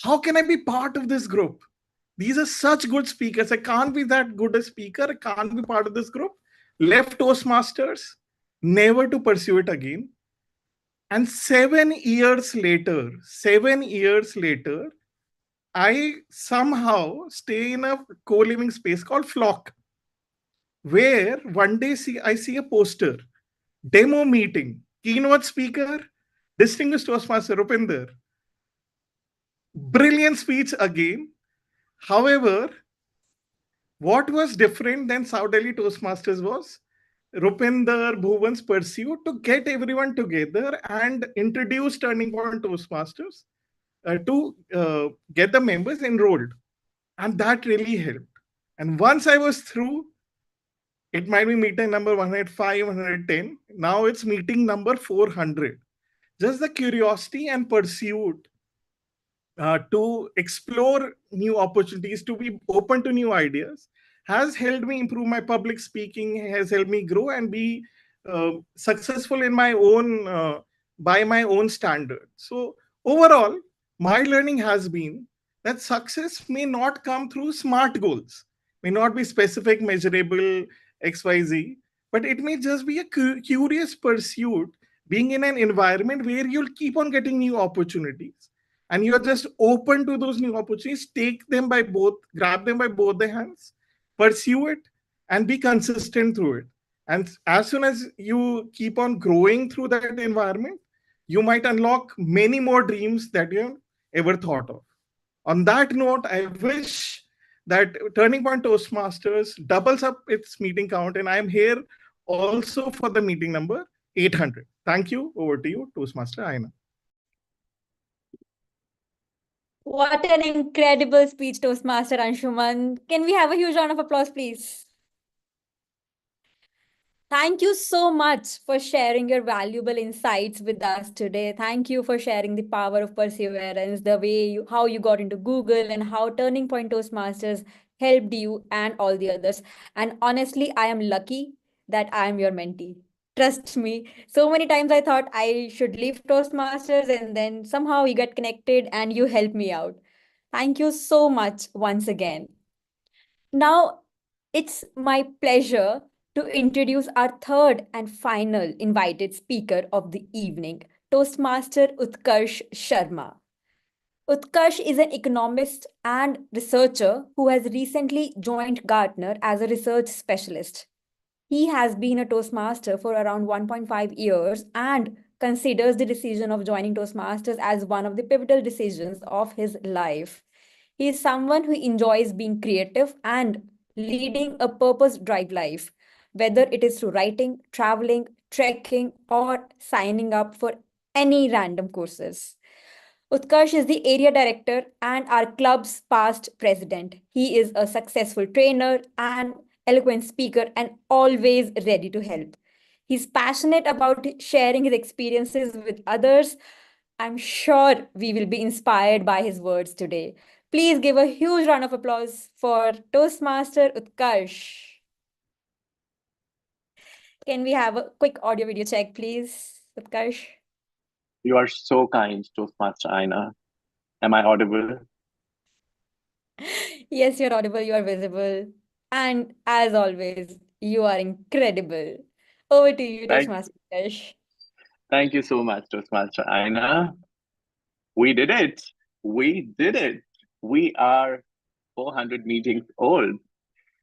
[SPEAKER 2] How can I be part of this group? These are such good speakers. I can't be that good a speaker. I can't be part of this group. Left Toastmasters, never to pursue it again. And 7 years later, I somehow stay in a co-living space called Flock, where one day I see a poster, demo meeting, keynote speaker, distinguished Toastmaster Rupinder. Brilliant speech again. However, what was different than South Delhi Toastmasters was Rupinder Bhuvan's pursuit to get everyone together and introduce Turning Point Toastmasters to get the members enrolled. And that really helped. And once I was through, it might be meeting number 105, 110. Now it's meeting number 400. Just the curiosity and pursuit to explore new opportunities, to be open to new ideas, has helped me improve my public speaking, has helped me grow and be successful in my own, by my own standard. So overall, my learning has been that success may not come through smart goals, may not be specific, measurable, XYZ, but it may just be a curious pursuit, being in an environment where you'll keep on getting new opportunities and you're just open to those new opportunities. Take them by both, grab them by both the hands, pursue it, and be consistent through it. And as soon as you keep on growing through that environment, you might unlock many more dreams that you have ever thought of. On that note, I wish that Turning Point Toastmasters doubles up its meeting count, and I'm here also for the meeting number 800. Thank you. Over to you, Toastmaster Aina.
[SPEAKER 10] What an incredible speech, Toastmaster Anshuman. Can we have a huge round of applause, please? Thank you so much for sharing your valuable insights with us today. Thank you for sharing the power of perseverance, the way how you got into Google and how Turning Point Toastmasters helped you and all the others. And honestly, I am lucky that I am your mentee. Trust me, so many times I thought I should leave Toastmasters and then somehow we get connected and you helped me out. Thank you so much once again. Now, it's my pleasure to introduce our third and final invited speaker of the evening, Toastmaster Utkarsh Sharma. Utkarsh is an economist and researcher who has recently joined Gartner as a research specialist. He has been a Toastmaster for around 1.5 years and considers the decision of joining Toastmasters as one of the pivotal decisions of his life. He is someone who enjoys being creative and leading a purpose-driven life, whether it is through writing, traveling, trekking, or signing up for any random courses. Utkarsh is the area director and our club's past president. He is a successful trainer and eloquent speaker and always ready to help. He's passionate about sharing his experiences with others. I'm sure we will be inspired by his words today. Please give a huge round of applause for Toastmaster Utkarsh. Can we have a quick audio video check, please, Utkarsh?
[SPEAKER 13] You are so kind, Toastmaster Aina. Am I audible?
[SPEAKER 10] Yes, you're audible, you are visible. And as always, you are incredible. Over to you,
[SPEAKER 13] Thank,
[SPEAKER 10] Toastmaster Utkarsh.
[SPEAKER 13] Thank you so much, Toastmaster Aina. We did it. We did it. We are 400 meetings old.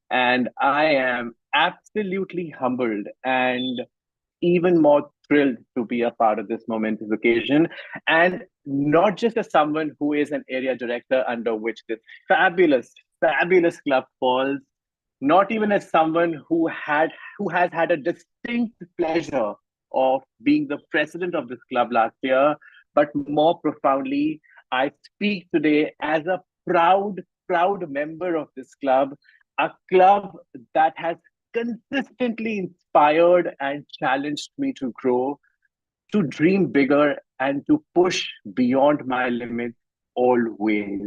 [SPEAKER 13] And I am absolutely humbled and even more thrilled to be a part of this momentous occasion. And not just as someone who is an area director under which this fabulous club falls, not even as someone who has had a distinct pleasure of being the president of this club last year, but more profoundly, I speak today as a proud member of this club, a club that has consistently inspired and challenged me to grow, to dream bigger, and to push beyond my limits always.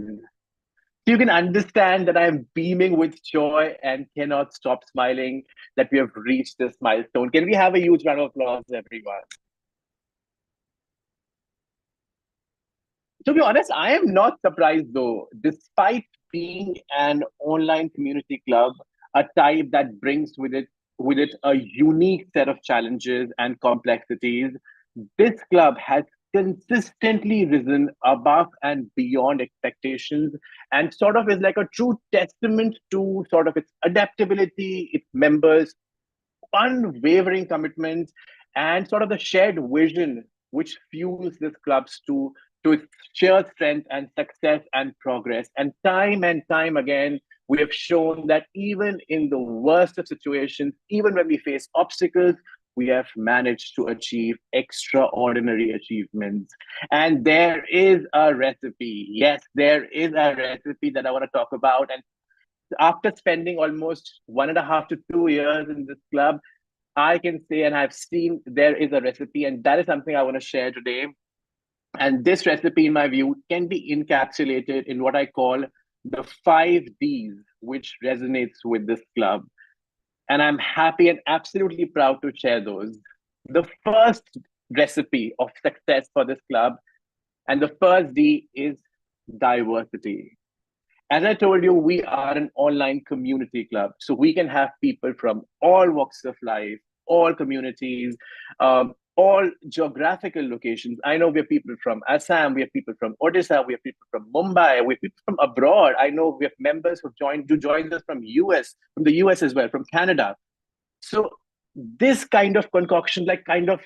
[SPEAKER 13] So you can understand that I am beaming with joy and cannot stop smiling that we have reached this milestone. Can we have a huge round of applause, everyone? To be honest, I am not surprised though, despite being an online community club, a type that brings with it a unique set of challenges and complexities. This club has consistently risen above and beyond expectations and sort of is like a true testament to sort of its adaptability, its members' unwavering commitment, and sort of the shared vision which fuels this club's to its sheer strength and success and progress. And time again, we have shown that even in the worst of situations, even when we face obstacles, we have managed to achieve extraordinary achievements. And there is a recipe. Yes, there is a recipe that I want to talk about. And after spending almost 1.5 to 2 years in this club, I can say and I've seen there is a recipe, and that is something I want to share today. And this recipe, in my view, can be encapsulated in what I call the 5 Ds, which resonates with this club. And I'm happy and absolutely proud to share those. The first recipe of success for this club, and the first D is diversity. As I told you, we are an online community club. So we can have people from all walks of life, all communities, all geographical locations. I know we have people from Assam, we have people from Odisha, we have people from Mumbai, we have people from abroad. I know we have members who joined us from the US as well, from Canada. So this kind of concoction kind of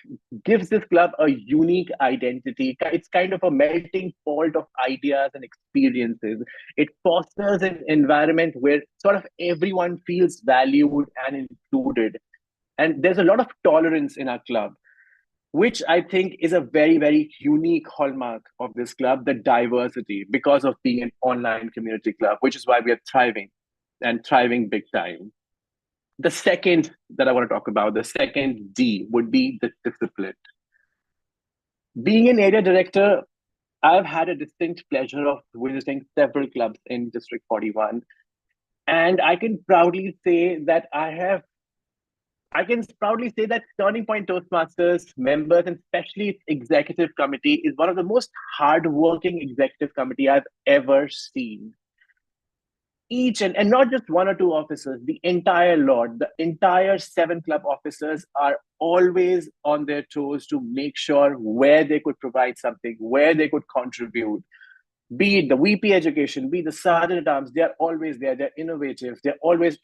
[SPEAKER 13] gives this club a unique identity. It's kind of a melting pot of ideas and experiences. It fosters an environment where sort of everyone feels valued and included. And there's a lot of tolerance in our club, which I think is a very unique hallmark of this club, the diversity, because of being an online community club, which is why we are thriving and thriving big time. The second that I want to talk about, the second D, would be the discipline. Being an area director, I've had a distinct pleasure of visiting several clubs in District 41. And I can proudly say that Turning Point Toastmasters members, and especially its executive committee, is one of the most hardworking executive committee I've ever seen. And not just one or two officers, the entire lot, the entire 7 club officers are always on their toes to make sure where they could provide something, where they could contribute. Be it the VP education, be the Sergeant at Arms, they're always there, they're innovative, they're always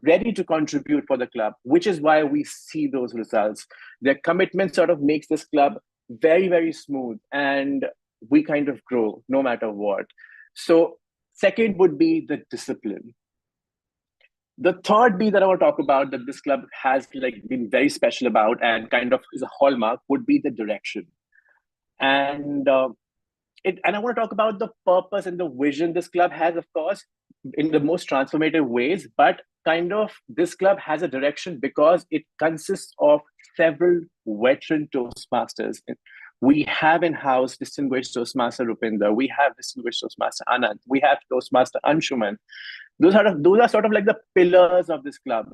[SPEAKER 13] ready to contribute for the club, which is why we see those results. Their commitment sort of makes this club very smooth, and we kind of grow no matter what. So second would be the discipline. The third B that I want to talk about that this club has been very special about and kind of is a hallmark would be the direction. And I want to talk about the purpose and the vision this club has, of course, in the most transformative ways, but kind of this club has a direction because it consists of several veteran Toastmasters. We have in-house distinguished Toastmaster Rupinder, we have distinguished Toastmaster Anand, we have Toastmaster Anshuman. Those are sort of like the pillars of this club.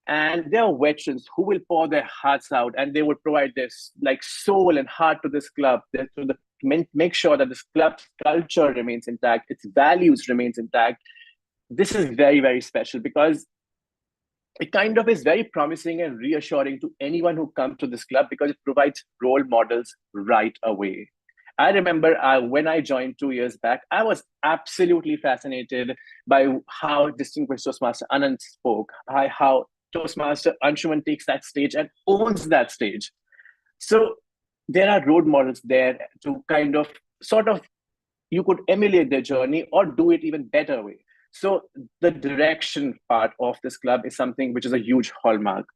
[SPEAKER 13] And they are veterans who will pour their hearts out, and they will provide this soul and heart to this club to make sure that this club's culture remains intact, its values remains intact. This is very special because it kind of is very promising and reassuring to anyone who comes to this club because it provides role models right away. I remember when I joined 2 years back, I was absolutely fascinated by how distinguished Toastmaster Anand spoke, how Toastmaster Anshuman takes that stage and owns that stage. So there are role models there to kind of sort of, you could emulate their journey or do it even better way. So the direction part of this club is something which is a huge hallmark.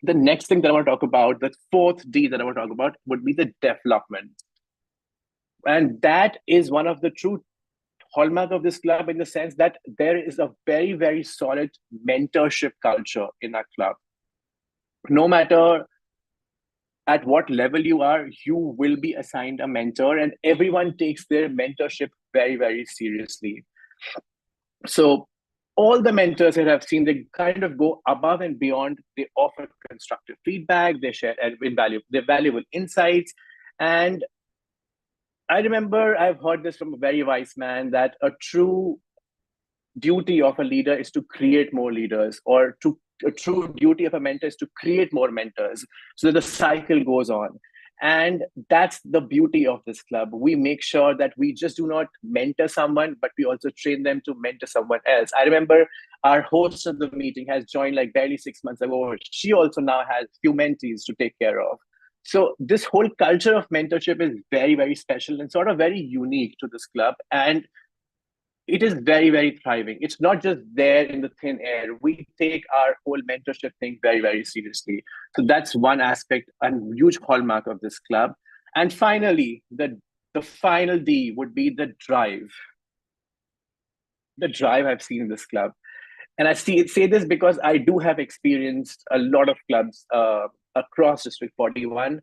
[SPEAKER 13] The next thing that I want to talk about, the fourth D that I want to talk about, would be the development. And that is one of the true hallmark of this club in the sense that there is a very, very solid mentorship culture in our club. No matter at what level you are, you will be assigned a mentor, and everyone takes their mentorship very, very seriously. So all the mentors that I've seen, they kind of go above and beyond. They offer constructive feedback, they share their valuable insights. And I remember I've heard this from a very wise man that a true duty of a leader is to create more leaders, or a true duty of a mentor is to create more mentors so that the cycle goes on. And that's the beauty of this club. We make sure that we just do not mentor someone, but we also train them to mentor someone else. I remember our host of the meeting has joined like barely 6 months ago. She also now has few mentees to take care of. So this whole culture of mentorship is very, very special and sort of very unique to this club. And it is very, very thriving. It's not just there in the thin air. We take our whole mentorship thing very, very seriously. So that's one aspect and huge hallmark of this club. And finally, the final D would be the drive. The drive I've seen in this club. And I say this because I do have experienced a lot of clubs across District 41.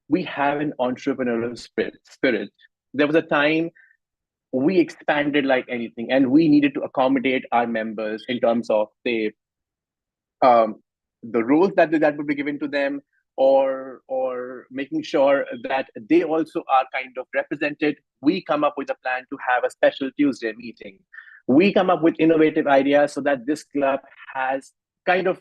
[SPEAKER 13] We have an entrepreneurial spirit. There was a time we expanded like anything, and we needed to accommodate our members in terms of the roles that would be given to them, or making sure that they also are kind of represented. We come up with a plan to have a special Tuesday meeting. We come up with innovative ideas so that this club has kind of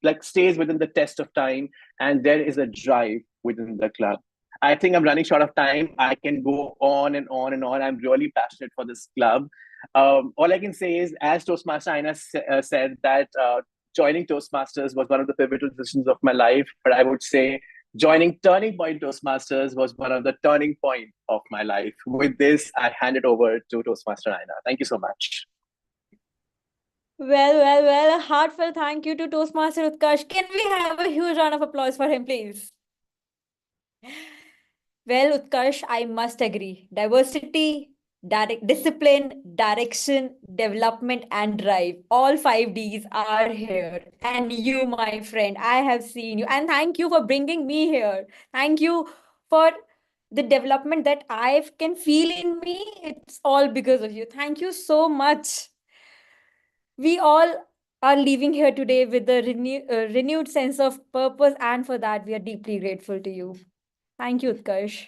[SPEAKER 13] like stays within the test of time, and there is a drive within the club. I think I'm running short of time. I can go on and on and on. I'm really passionate for this club. All I can say is, as Toastmaster Aina said, that joining Toastmasters was one of the pivotal decisions of my life. But I would say joining Turning Point Toastmasters was one of the turning point of my life. With this, I hand it over to Toastmaster Aina. Thank you so much.
[SPEAKER 10] Well, a heartfelt thank you to Toastmaster Utkarsh. Can we have a huge round of applause for him, please? Well, Utkarsh, I must agree. Diversity, discipline, direction, development, and drive. All 5 Ds are here. And you, my friend, I have seen you. And thank you for bringing me here. Thank you for the development that I can feel in me. It's all because of you. Thank you so much. We all are leaving here today with a renewed sense of purpose. And for that, we are deeply grateful to you. Thank you, Utkarsh.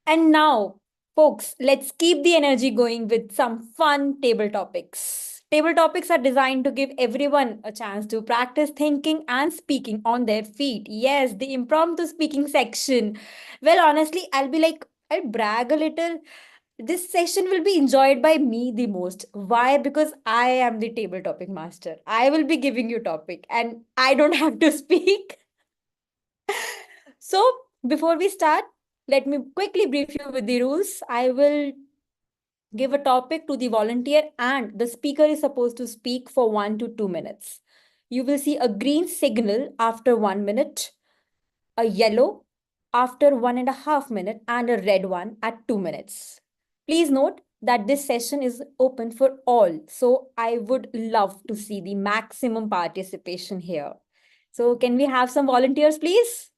[SPEAKER 10] And now, folks, let's keep the energy going with some fun table topics. Table topics are designed to give everyone a chance to practice thinking and speaking on their feet. Yes, the impromptu speaking section. Well, honestly, I'll brag a little. This session will be enjoyed by me the most. Why? Because I am the table topic master. I will be giving you topic and I don't have to speak. So, before we start, let me quickly brief you with the rules. I will give a topic to the volunteer and the speaker is supposed to speak for 1 to 2 minutes. You will see a green signal after 1 minute, a yellow after 1.5 minutes, and a red one at 2 minutes. Please note that this session is open for all. So I would love to see the maximum participation here. So can we have some volunteers, please?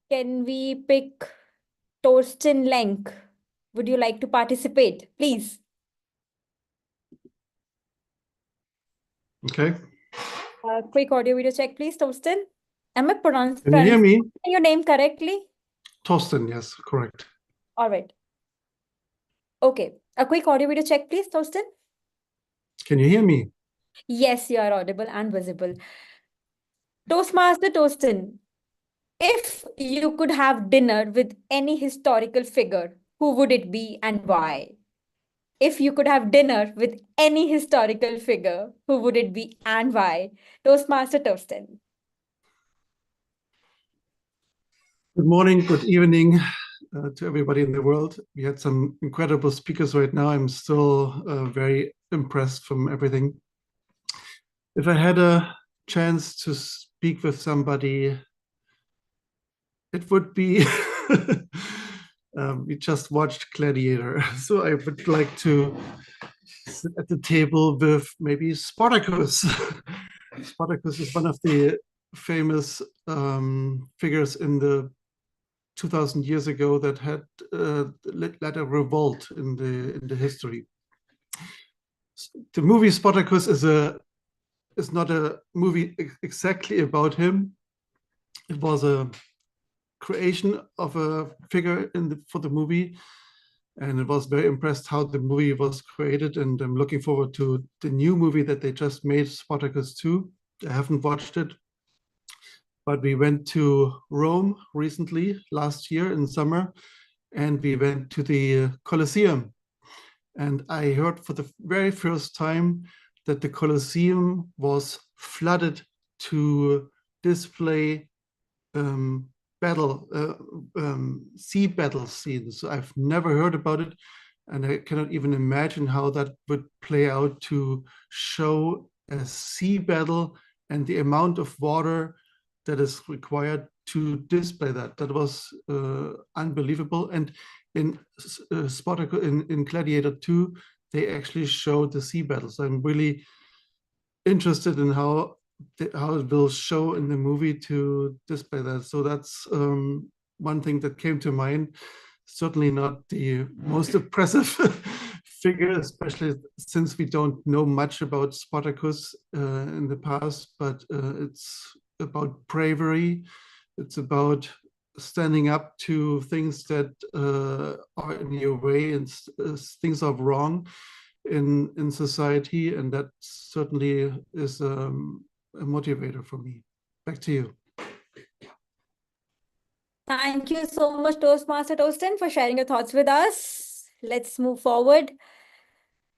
[SPEAKER 10] Can we pick Torsten Lenk? Would you like to participate, please?
[SPEAKER 8] Okay.
[SPEAKER 10] Quick audio video check, please, Torsten. Am I pronouncing
[SPEAKER 8] Can you hear me?
[SPEAKER 10] your name correctly?
[SPEAKER 8] Torsten, yes, correct.
[SPEAKER 10] All right. Okay, A quick audio video check, please, Torsten.
[SPEAKER 8] Can you hear me?
[SPEAKER 10] Yes, you are audible and visible. Toastmaster Torsten, if you could have dinner with any historical figure, who would it be and why? If you could have dinner with any historical figure, who would it be and why? Toastmaster Torsten.
[SPEAKER 8] Good morning, good evening to everybody in the world. We had some incredible speakers right now. I'm still very impressed from everything. If I had a chance to speak with somebody, it would be, we just watched Gladiator. So I would like to sit at the table with maybe Spartacus. Spartacus is one of the famous figures in the 2000 years ago that had led a revolt in the history. The movie Spartacus is not a movie exactly about him. It was a creation of a figure for the movie, and it was very impressed how the movie was created. And I'm looking forward to the new movie that they just made, Spartacus 2. I haven't watched it, but we went to Rome recently, last year in summer, and we went to the Colosseum. And I heard for the very first time that the Colosseum was flooded to display sea battle scenes. I've never heard about it, and I cannot even imagine how that would play out to show a sea battle and the amount of water that is required to display that. That was unbelievable. And in Spartacus, in Gladiator 2, they actually showed the sea battles. I'm really interested in how it will show in the movie to display that. So that's one thing that came to mind. Certainly not the most impressive figure, especially since we don't know much about Spartacus in the past, but it's about bravery. It's about standing up to things that are in your way and things are wrong in society, and that certainly is a motivator for me. Back to you.
[SPEAKER 10] Thank you so much, Toastmaster Torsten, for sharing your thoughts with us. Let's move forward.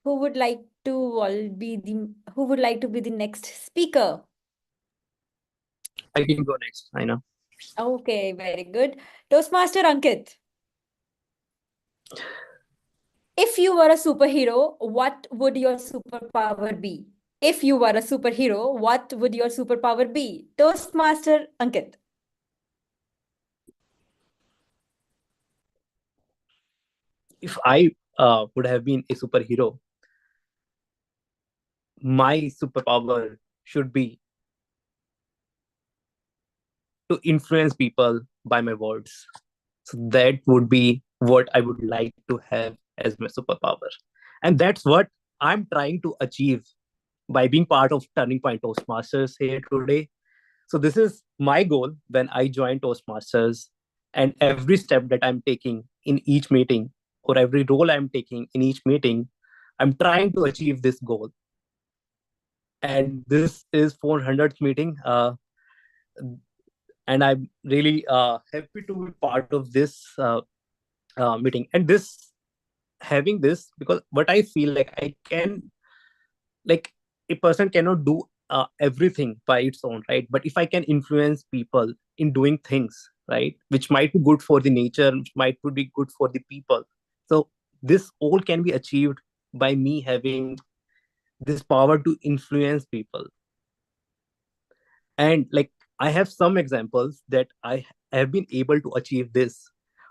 [SPEAKER 10] Who would like to be the next speaker?
[SPEAKER 14] I can go next, Aina.
[SPEAKER 10] Okay, very good. Toastmaster Ankit. If you were a superhero, what would your superpower be? If you were a superhero, what would your superpower be? Toastmaster Ankit.
[SPEAKER 14] If I would have been a superhero, my superpower should be to influence people by my words. So that would be what I would like to have as my superpower. And that's what I'm trying to achieve by being part of Turning Point Toastmasters here today. So this is my goal when I join Toastmasters, and every step that I'm taking in each meeting, or every role I'm taking in each meeting, I'm trying to achieve this goal. And this is 400th meeting. And I'm really happy to be part of this meeting. And having this, because what I feel like a person cannot do everything by its own, right? But if I can influence people in doing things, right, which might be good for the nature, which might be good for the people. So this all can be achieved by me having this power to influence people. And I have some examples that I have been able to achieve this.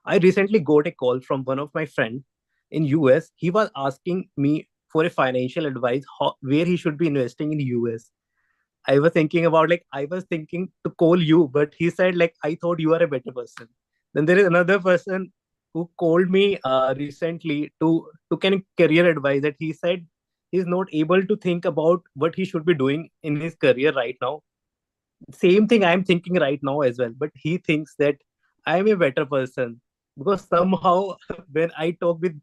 [SPEAKER 14] I recently got a call from one of my friends in US. He was asking me for a financial advice, where he should be investing in US. I was thinking to call you, but he said I thought you are a better person. Then there is another person who called me recently to kind of career advice, that he said he's not able to think about what he should be doing in his career right now. Same thing I'm thinking right now as well, but he thinks that I'm a better person, because somehow when I talk with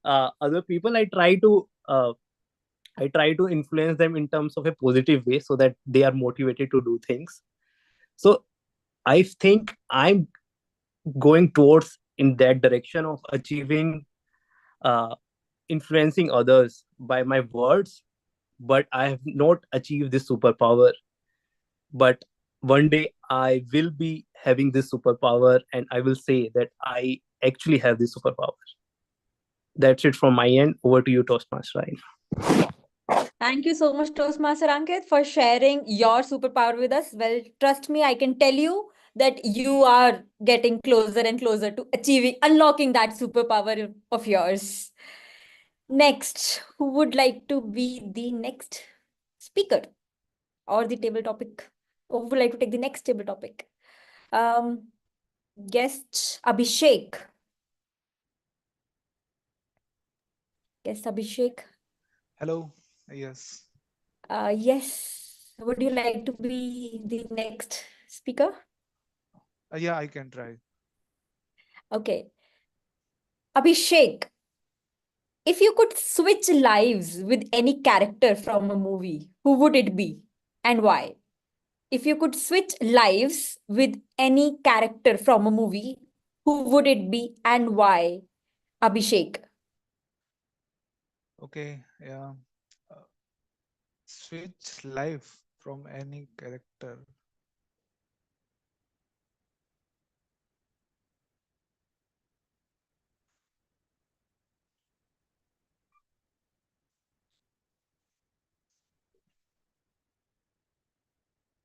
[SPEAKER 14] other people, I try to influence them in terms of a positive way so that they are motivated to do things. So I think I'm going towards in that direction of achieving, uh, influencing others by my words, but I have not achieved this superpower. But one day I will be having this superpower, and I will say that I actually have this superpower. That's it from my end. Over to you, Toastmaster.
[SPEAKER 10] Thank you so much, Toastmaster Ankit, for sharing your superpower with us. Well, trust me, I can tell you that you are getting closer and closer to achieving, unlocking that superpower of yours. Next, who would like to be the next speaker or the table topic? Or would like to take the next table topic? Guest Abhishek. Guest Abhishek.
[SPEAKER 9] Hello. Yes.
[SPEAKER 10] Yes. Would you like to be the next speaker?
[SPEAKER 9] Yeah, I can try.
[SPEAKER 10] Okay. Abhishek, if you could switch lives with any character from a movie, who would it be and why? If you could switch lives with any character from a movie, who would it be and why? Abhishek.
[SPEAKER 9] Okay. Yeah. Uh, Switch life from any character.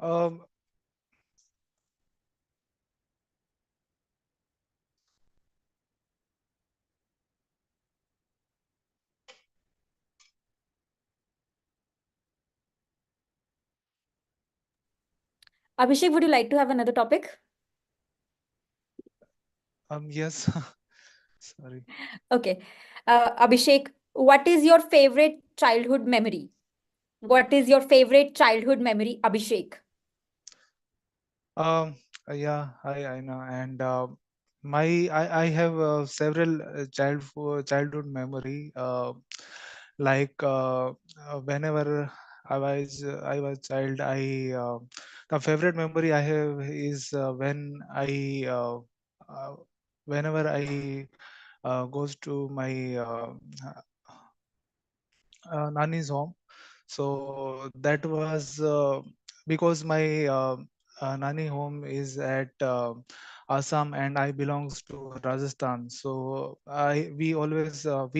[SPEAKER 9] Um,
[SPEAKER 10] Abhishek, would you like to have another topic?
[SPEAKER 9] yes. Sorry.
[SPEAKER 10] Okay. Abhishek, what is your favorite childhood memory? What is your favorite childhood memory, Abhishek?
[SPEAKER 9] Um, yeah, I know, and I have several childhood memory. Like whenever I was child, the favorite memory I have is when uh, whenever I goes to my Nani's home. So that was because my Nani home is at Assam and I belongs to Rajasthan. So I have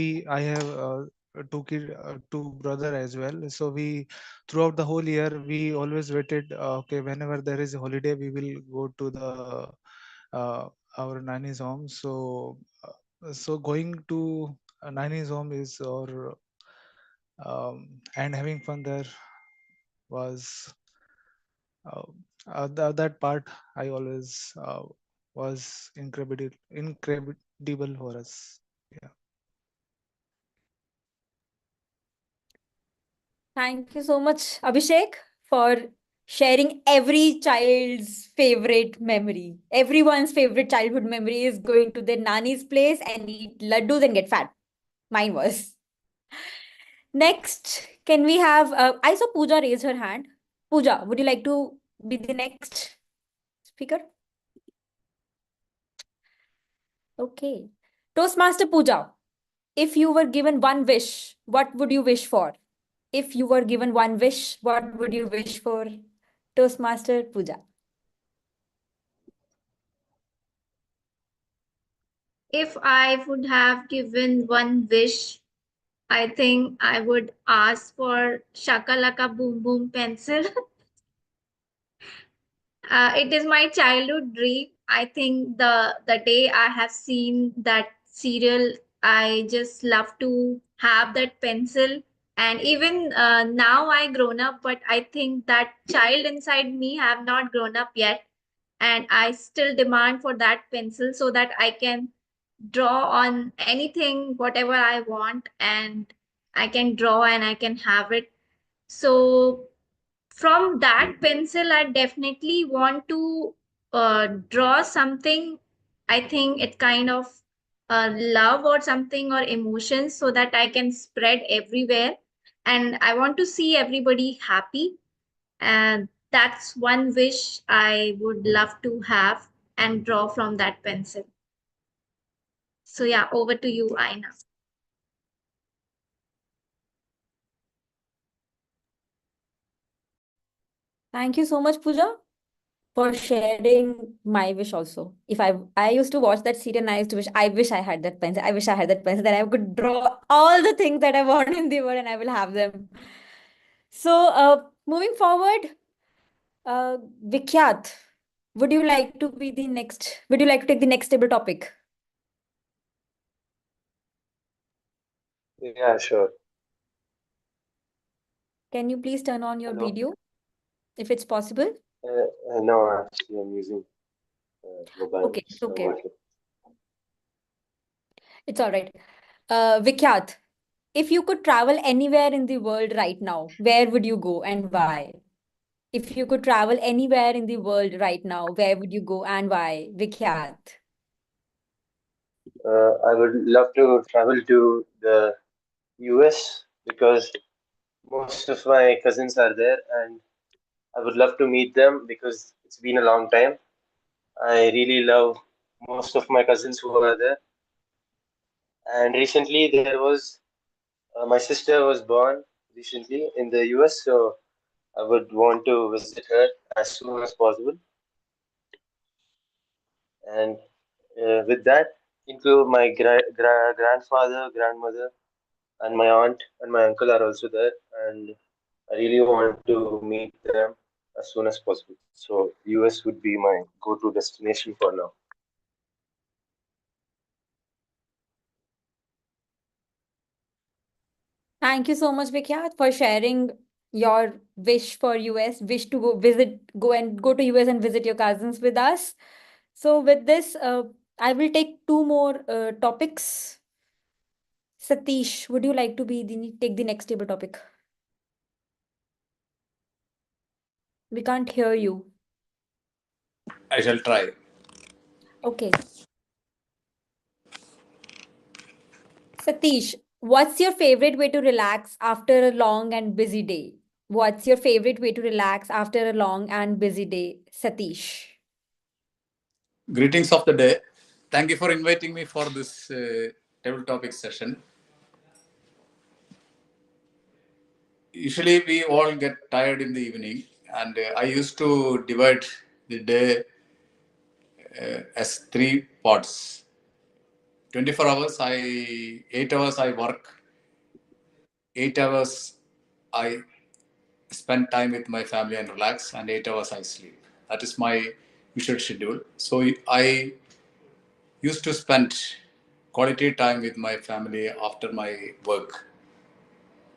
[SPEAKER 9] two brother as well. So we throughout the whole year we always waited. Okay, whenever there is a holiday, we will go to the uh, our Nani's home. So going to Nani's home is or and having fun there was that part I always was incredible for us. Yeah.
[SPEAKER 10] Thank you so much, Abhishek, for sharing every child's favorite memory. Everyone's favorite childhood memory is going to their nani's place and eat laddus and get fat. Mine was. Next, can we have? I saw Pooja raise her hand. Pooja, would you like to be the next speaker? Okay. Toastmaster Pooja, if you were given one wish, what would you wish for? If you were given one wish, what would you wish for? Toastmaster Pooja.
[SPEAKER 15] If I would have given one wish, I think I would ask for Shakalaka Boom Boom pencil. It is my childhood dream. I think the day I have seen that serial, I just love to have that pencil. And even now I grown up, but I think that child inside me have not grown up yet, and I still demand for that pencil so that I can draw on anything, whatever I want, and I can draw and I can have it. So from that pencil, I definitely want to draw something. I think it kind of love or something or emotions so that I can spread everywhere. And I want to see everybody happy. And that's one wish I would love to have and draw from that pencil. So yeah, over to you, Aina.
[SPEAKER 10] Thank you so much, Pooja, for sharing my wish also. If I used to watch that serial and I used to wish I had that pencil. I wish I had that pencil that I could draw all the things that I want in the world and I will have them. So moving forward, Vikhyat, would you like to take the next table topic?
[SPEAKER 7] Yeah, sure.
[SPEAKER 10] Can you please turn on your
[SPEAKER 7] Hello.
[SPEAKER 10] video if it's possible?
[SPEAKER 7] No, actually, I'm using mobile.
[SPEAKER 10] Okay, it's
[SPEAKER 7] So
[SPEAKER 10] okay.
[SPEAKER 7] okay.
[SPEAKER 10] It's all right. Vikhyat, if you could travel anywhere in the world right now, where would you go and why? If you could travel anywhere in the world right now, where would you go and why? Vikhyat.
[SPEAKER 7] I would love to travel to the US because most of my cousins are there, and I would love to meet them because it's been a long time. I really love most of my cousins who are there. And recently, there was my sister was born recently in the US, so I would want to visit her as soon as possible. And with that, include my grandfather, grandmother, and my aunt and my uncle are also there. And I really want to meet them as soon as possible. So, US would be my go to destination for now.
[SPEAKER 10] Thank you so much, Vikhyat, for sharing your wish to go to US and visit your cousins with us. So with this, I will take two more topics. Satish, would you like to take the next table topic? We can't hear you.
[SPEAKER 16] I shall try.
[SPEAKER 10] Okay. Satish, what's your favorite way to relax after a long and busy day? What's your favorite way to relax after a long and busy day, Satish?
[SPEAKER 16] Greetings of the day. Thank you for inviting me for this table topic session. Usually, we all get tired in the evening, and I used to divide the day as three parts. 24 hours, 8 hours I work, 8 hours I spend time with my family and relax, and 8 hours I sleep. That is my usual schedule. So I used to spend quality time with my family after my work.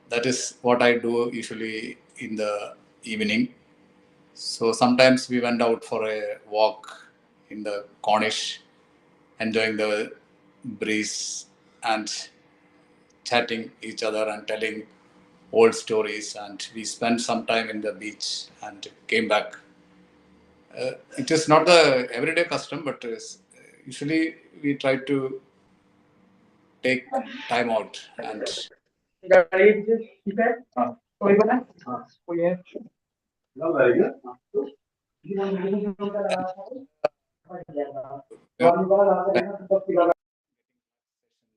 [SPEAKER 16] That is what I do usually in the evening. So sometimes we went out for a walk in the Cornish, enjoying the breeze and chatting each other and telling old stories. And we spent some time in the beach and came back. It is not the everyday custom, but usually we try to take time out and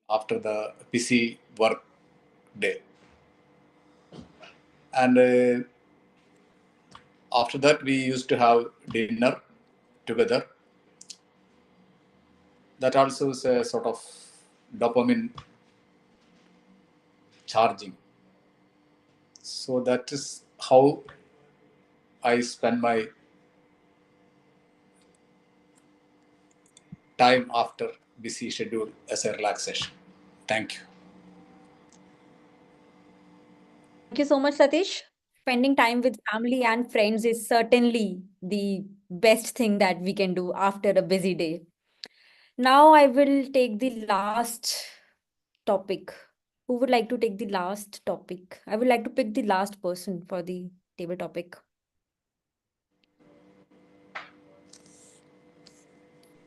[SPEAKER 16] after the busy work day. And after that, we used to have dinner together. That also is a sort of dopamine charging. So that is how I spend my time after busy schedule as a relaxation. Thank you.
[SPEAKER 10] Thank you so much, Satish. Spending time with family and friends is certainly the best thing that we can do after a busy day. Now I will take the last topic. Who would like to take the last topic? I would like to pick the last person for the table topic.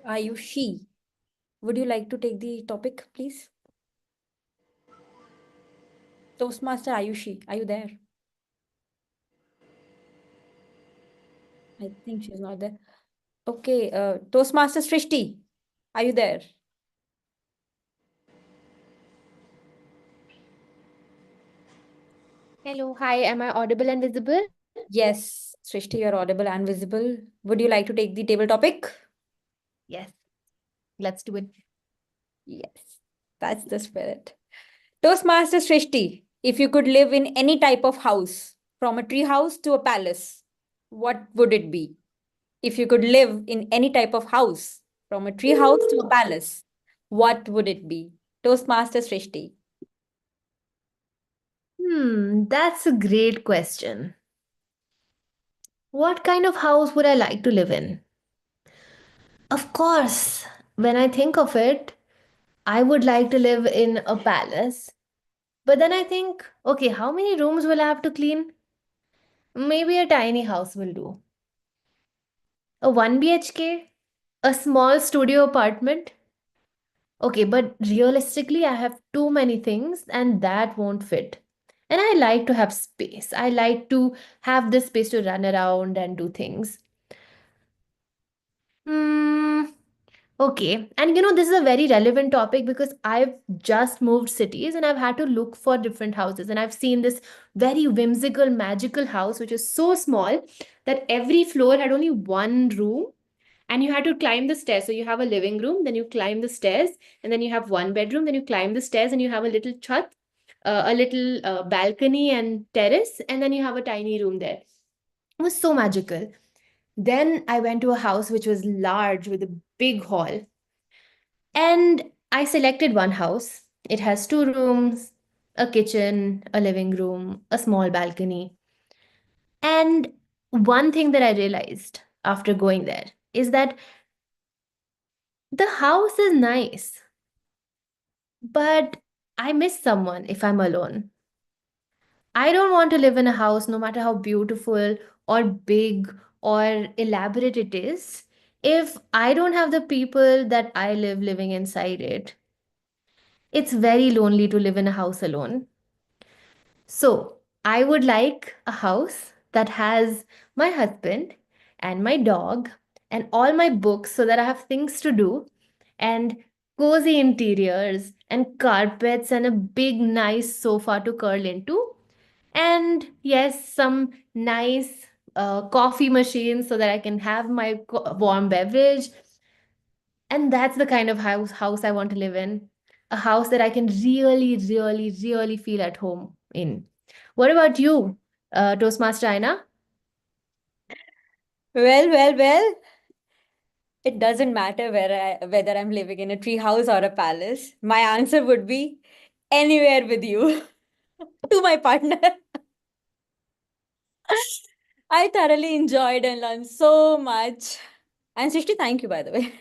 [SPEAKER 10] Ayushi, would you like to take the topic, please? Toastmaster Ayushi, are you there? I think she's not there. Okay, Toastmaster Srishti, are you there?
[SPEAKER 17] Hello, hi, am I audible and visible?
[SPEAKER 10] Yes, Srishti, you're audible and visible. Would you like to take the table topic?
[SPEAKER 17] Yes, let's do it.
[SPEAKER 10] Yes, that's the spirit. Toastmaster Srishti, if you could live in any type of house, from a tree house to a palace, what would it be? If you could live in any type of house, from a tree house to a palace, what would it be? Toastmaster Srishti.
[SPEAKER 17] That's a great question. What kind of house would I like to live in? Of course, when I think of it, I would like to live in a palace. But then I think, okay, how many rooms will I have to clean? Maybe a tiny house will do. A 1 BHK? A small studio apartment? Okay, but realistically, I have too many things and that won't fit. And I like to have space. I like to have this space to run around and do things. Hmm. Okay. And this is a very relevant topic because I've just moved cities and I've had to look for different houses. And I've seen this very whimsical, magical house, which is so small that every floor had only one room and you had to climb the stairs. So you have a living room, then you climb the stairs, and then you have one bedroom, then you climb the stairs and you have a little chat, a little balcony and terrace, and then you have a tiny room there. It was so magical. Then I went to a house which was large with a big hall. And I selected one house. It has two rooms, a kitchen, a living room, a small balcony. And one thing that I realized after going there is that the house is nice, but I miss someone if I'm alone. I don't want to live in a house, no matter how beautiful or big or elaborate it is, if I don't have the people that I live living inside it. It's very lonely to live in a house alone. So, I would like a house that has my husband and my dog and all my books so that I have things to do and cozy interiors and carpets and a big, nice sofa to curl into. And yes, some nice coffee machines so that I can have my warm beverage. And that's the kind of house I want to live in. A house that I can really, really, really feel at home in. What about you, Toastmaster Aina?
[SPEAKER 10] Well. It doesn't matter whether I'm living in a tree house or a palace. My answer would be anywhere with you to my partner. I thoroughly enjoyed and learned so much. And Srishti, thank you, by the way.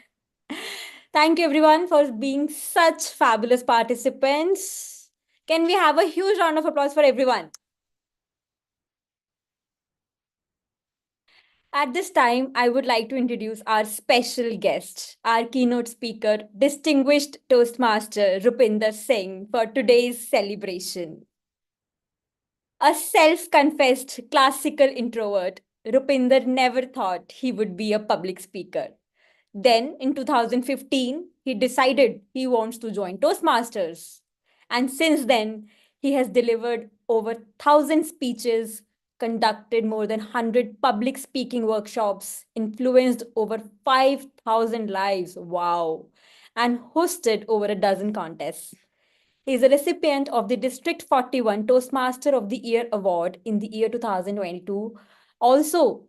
[SPEAKER 10] Thank you, everyone, for being such fabulous participants. Can we have a huge round of applause for everyone? At this time, I would like to introduce our special guest, our keynote speaker, distinguished Toastmaster Rupinder Singh, for today's celebration. A self-confessed classical introvert, Rupinder never thought he would be a public speaker. Then, in 2015, he decided he wants to join Toastmasters. And since then, he has delivered over 1,000 speeches, conducted more than 100 public speaking workshops, influenced over 5,000 lives, wow, and hosted over a dozen contests. He is a recipient of the District 41 Toastmaster of the Year Award in the year 2022. Also,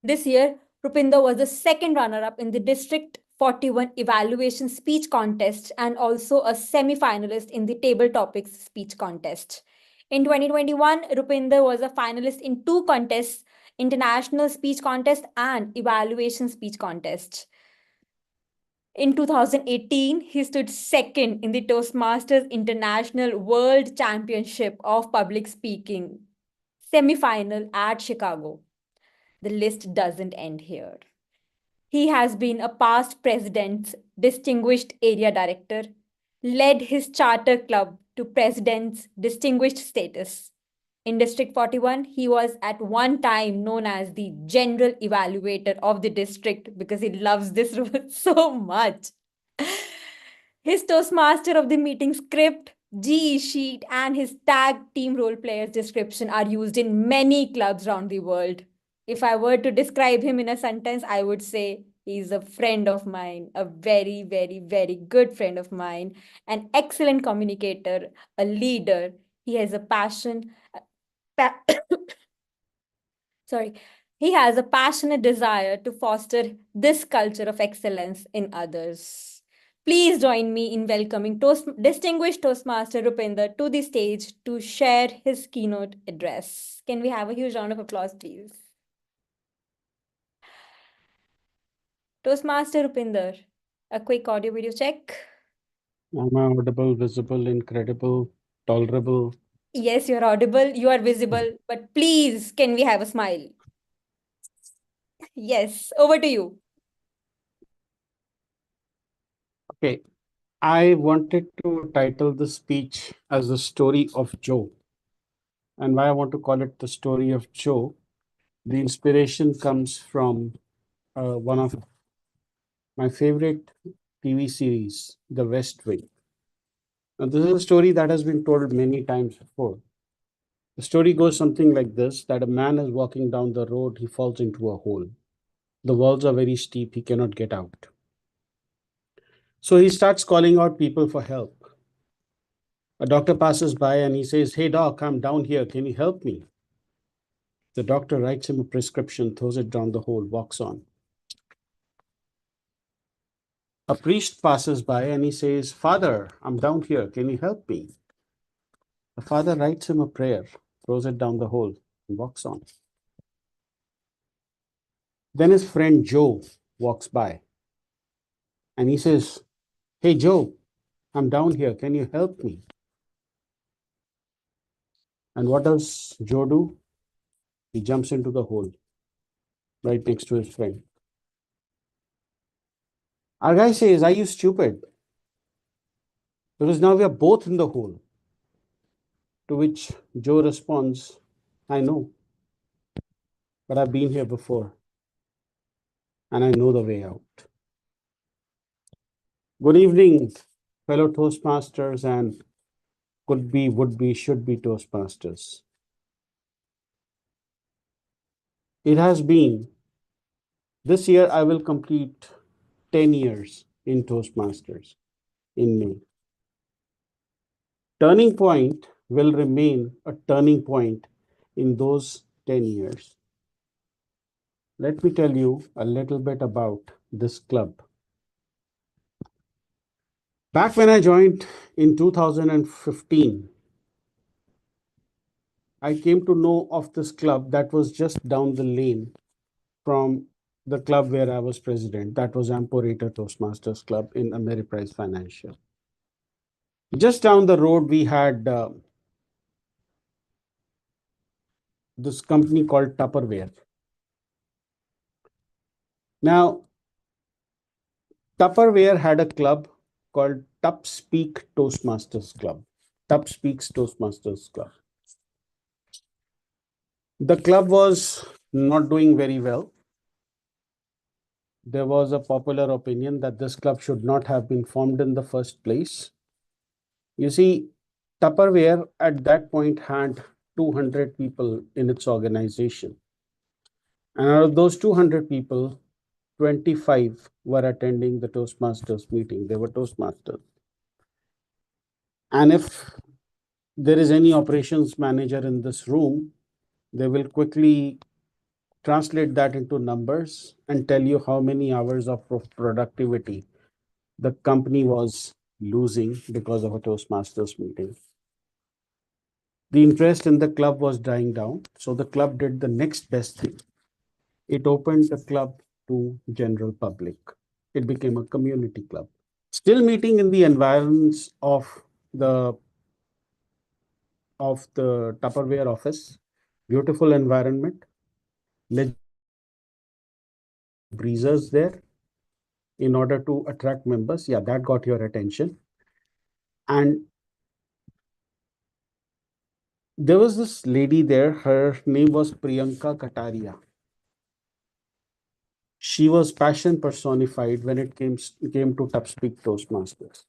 [SPEAKER 10] this year, Rupinder was the second runner-up in the District 41 Evaluation Speech Contest and also a semi-finalist in the Table Topics Speech Contest. In 2021, Rupinder was a finalist in two contests, International Speech Contest and Evaluation Speech Contest. In 2018, he stood second in the Toastmasters International World Championship of Public Speaking semi-final at Chicago. The list doesn't end here. He has been a past president's distinguished area director, led his charter club to president's distinguished status. In District 41, he was at one time known as the general evaluator of the district because he loves this role so much. His Toastmaster of the meeting script, GE sheet, and his tag team role players description are used in many clubs around the world. If I were to describe him in a sentence, I would say he's a friend of mine, a very, very, very good friend of mine, an excellent communicator, a leader. He has a passion. Pa- Sorry. He has a passionate desire to foster this culture of excellence in others. Please join me in welcoming distinguished Toastmaster Rupinder to the stage to share his keynote address. Can we have a huge round of applause, please? Toastmaster Rupinder, a quick audio video check.
[SPEAKER 1] Am I audible, visible, incredible, tolerable?
[SPEAKER 10] Yes, you're audible, you are visible, but please, can we have a smile? Yes, over to you.
[SPEAKER 1] Okay, I wanted to title the speech as the story of Joe. And why I want to call it the story of Joe, the inspiration comes from one of my favorite TV series, The West Wing. Now, this is a story that has been told many times before. The story goes something like this, that a man is walking down the road, he falls into a hole. The walls are very steep, he cannot get out. So he starts calling out people for help. A doctor passes by and he says, "Hey doc, I'm down here. Can you help me?" The doctor writes him a prescription, throws it down the hole, walks on. A priest passes by and he says, "Father, I'm down here. Can you help me?" The father writes him a prayer, throws it down the hole, and walks on. Then his friend Joe walks by and he says, "Hey Joe, I'm down here. Can you help me?" And what does Joe do? He jumps into the hole right next to his friend. Our guy says, "Are you stupid? Because now we are both in the hole." To which Joe responds, "I know, but I've been here before and I know the way out." Good evening, fellow Toastmasters and could be, would be, should be Toastmasters. It has been, this year I will complete 10 years in Toastmasters in May. Turning point will remain a turning point in those 10 years. Let me tell you a little bit about this club. Back when I joined in 2015, I came to know of this club that was just down the lane from the club where I was president. That was Amporator Toastmasters Club in Ameriprise Financial. Just down the road, we had this company called Tupperware. Now, Tupperware had a club called Tup Speak Toastmasters Club. Tup Speaks Toastmasters Club. The club was not doing very well. There was a popular opinion that this club should not have been formed in the first place. You see, Tupperware at that point had 200 people in its organization. And out of those 200 people, 25 were attending the Toastmasters meeting. They were Toastmasters. And if there is any operations manager in this room, they will quickly translate that into numbers and tell you how many hours of productivity the company was losing because of a Toastmasters meeting. The interest in the club was dying down, so the club did the next best thing. It opened the club to general public. It became a community club. Still meeting in the environs the of the Tupperware office, beautiful environment, breezers there in order to attract members. Yeah, that got your attention. And there was this lady there, her name was Priyanka Kataria. She was passion personified when it came to Speak Toastmasters.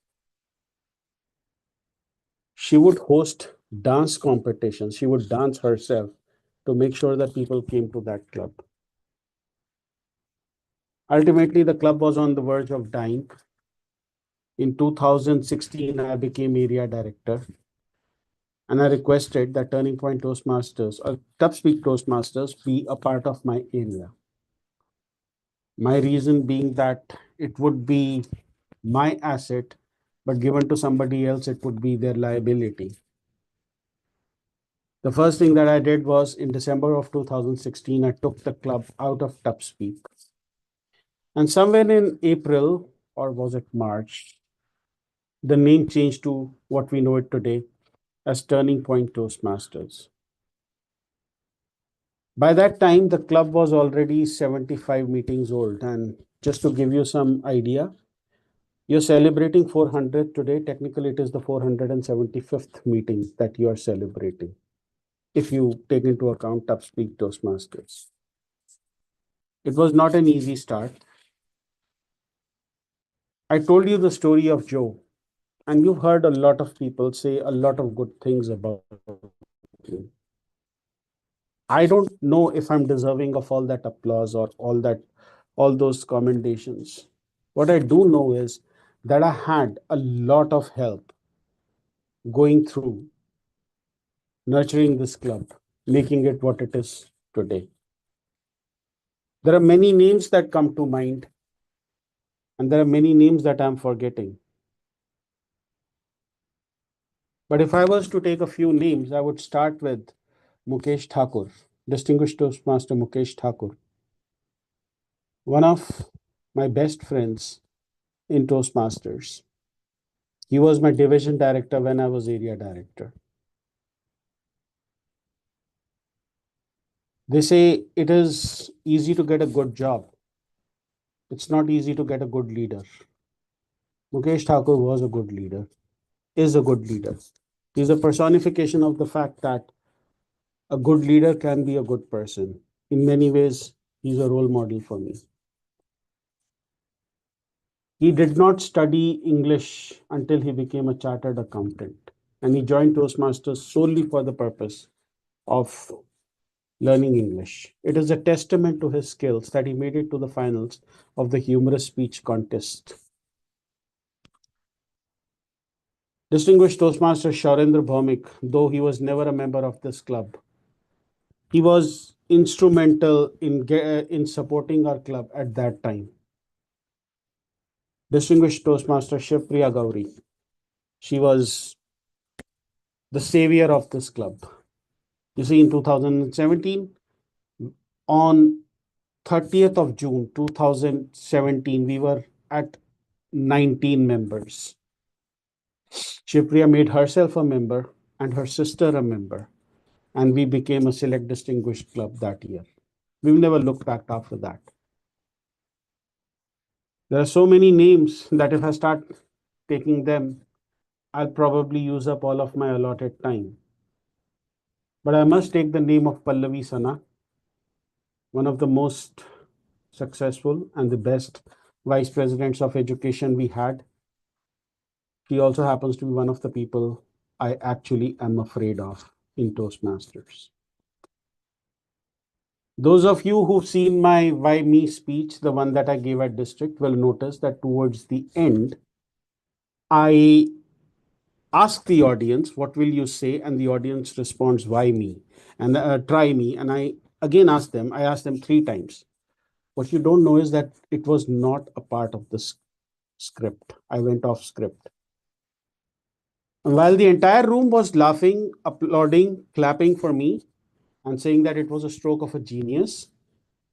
[SPEAKER 1] She would host dance competitions. She would dance herself to make sure that people came to that club. Ultimately, the club was on the verge of dying. In 2016, I became area director, and I requested that Turning Point Toastmasters or Speak Toastmasters be a part of my area. My reason being that it would be my asset, but given to somebody else, it would be their liability. The first thing that I did was in December of 2016, I took the club out of Speak. And somewhere in April, or was it March, the name changed to what we know it today as Turning Point Toastmasters. By that time, the club was already 75 meetings old. And just to give you some idea, you're celebrating 400 today. Technically, it is the 475th meeting that you are celebrating, if you take into account Speak Toastmasters. It was not an easy start. I told you the story of Joe, and you've heard a lot of people say a lot of good things about me. I don't know if I'm deserving of all that applause or all those commendations. What I do know is that I had a lot of help going through nurturing this club, making it what it is today. There are many names that come to mind, and there are many names that I'm forgetting. But if I was to take a few names, I would start with Mukesh Thakur, Distinguished Toastmaster Mukesh Thakur, one of my best friends in Toastmasters. He was my division director when I was area director. They say it is easy to get a good job. It's not easy to get a good leader. Mukesh Thakur was a good leader, is a good leader. He's a personification of the fact that a good leader can be a good person. In many ways, he's a role model for me. He did not study English until he became a chartered accountant, and he joined Toastmasters solely for the purpose of learning English. It is a testament to his skills that he made it to the finals of the humorous speech contest. Distinguished Toastmaster Shaurendra Bhaumik, though he was never a member of this club, he was instrumental in supporting our club at that time. Distinguished Toastmaster Shivpriya Gauri, she was the savior of this club. You see, in 2017, on 30th of June 2017, we were at 19 members. Shivpriya made herself a member and her sister a member, and we became a select distinguished club that year. We've never looked back after that. There are so many names that if I start taking them, I'll probably use up all of my allotted time. But I must take the name of Pallavi Sana, one of the most successful and the best vice presidents of education we had. She also happens to be one of the people I actually am afraid of in Toastmasters. Those of you who've seen my Why Me speech, the one that I gave at district, will notice that towards the end, I ask the audience, what will you say? And the audience responds, why me? And try me. And I again ask them, I asked them 3 times. What you don't know is that it was not a part of the script. I went off script. And while the entire room was laughing, applauding, clapping for me, and saying that it was a stroke of a genius,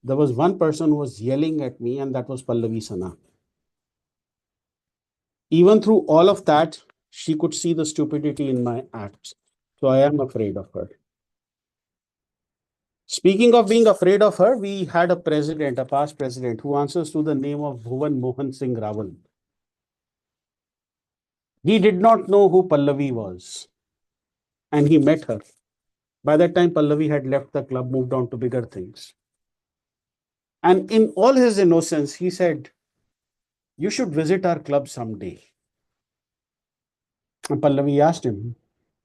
[SPEAKER 1] there was one person who was yelling at me, and that was Pallavi Sana. Even through all of that, she could see the stupidity in my acts. So I am afraid of her. Speaking of being afraid of her, we had a president, a past president, who answers to the name of Bhuvan Mohan Singh Rawal. He did not know who Pallavi was, and he met her. By that time, Pallavi had left the club, moved on to bigger things. And in all his innocence, he said, "You should visit our club someday." And Pallavi asked him,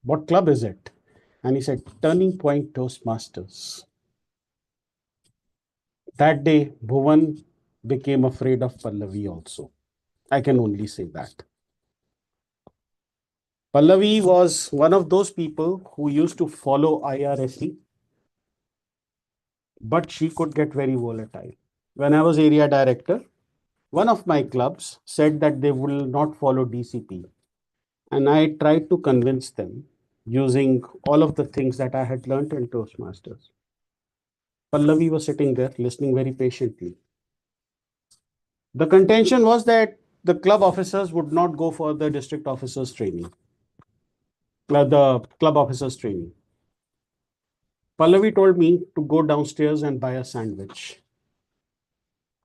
[SPEAKER 1] "What club is it?" And he said, "Turning Point Toastmasters." That day, Bhuvan became afraid of Pallavi also. I can only say that. Pallavi was one of those people who used to follow IRSE, but she could get very volatile. When I was area director, one of my clubs said that they will not follow DCP. And I tried to convince them using all of the things that I had learned in Toastmasters. Pallavi was sitting there listening very patiently. The contention was that the club officers would not go for the district officers training, the club officers training. Pallavi told me to go downstairs and buy a sandwich.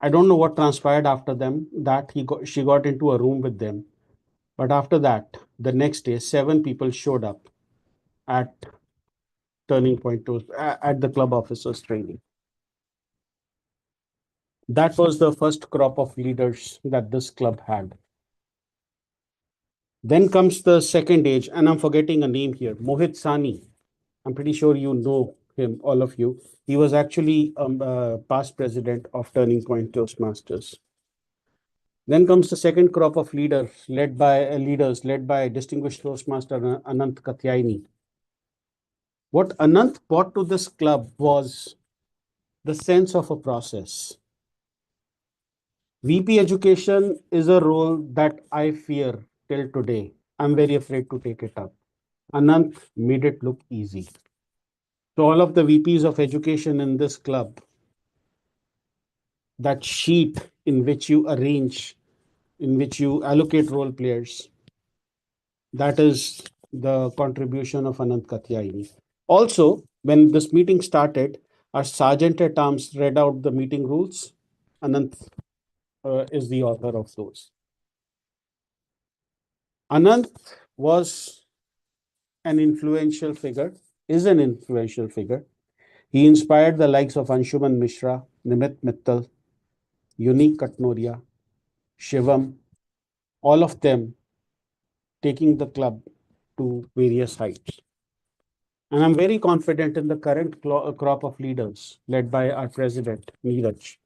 [SPEAKER 1] I don't know what transpired after them. That she got into a room with them. But after that, the next day, 7 people showed up at Turning Point at the club officers training. That was the first crop of leaders that this club had. Then comes the second age, and I'm forgetting a name here, Mohit Sani. I'm pretty sure you know him, all of you. He was actually past president of Turning Point Toastmasters. Then comes the second crop of leaders led by distinguished Toastmaster Anant Katyaini. What Anant brought to this club was the sense of a process. VP education is a role that I fear till today. I'm very afraid to take it up. Anant made it look easy. So all of the VPs of education in this club, that sheet in which you allocate role players, that is the contribution of Anant Katyaini. Also, when this meeting started, our sergeant at arms read out the meeting rules. Anant is the author of those. Anant was an influential figure, is an influential figure. He inspired the likes of Anshuman Mishra, Nimit Mittal, Unique Katnoria, Shivam, all of them taking the club to various heights. And I'm very confident in the current crop of leaders led by our president, Neeraj,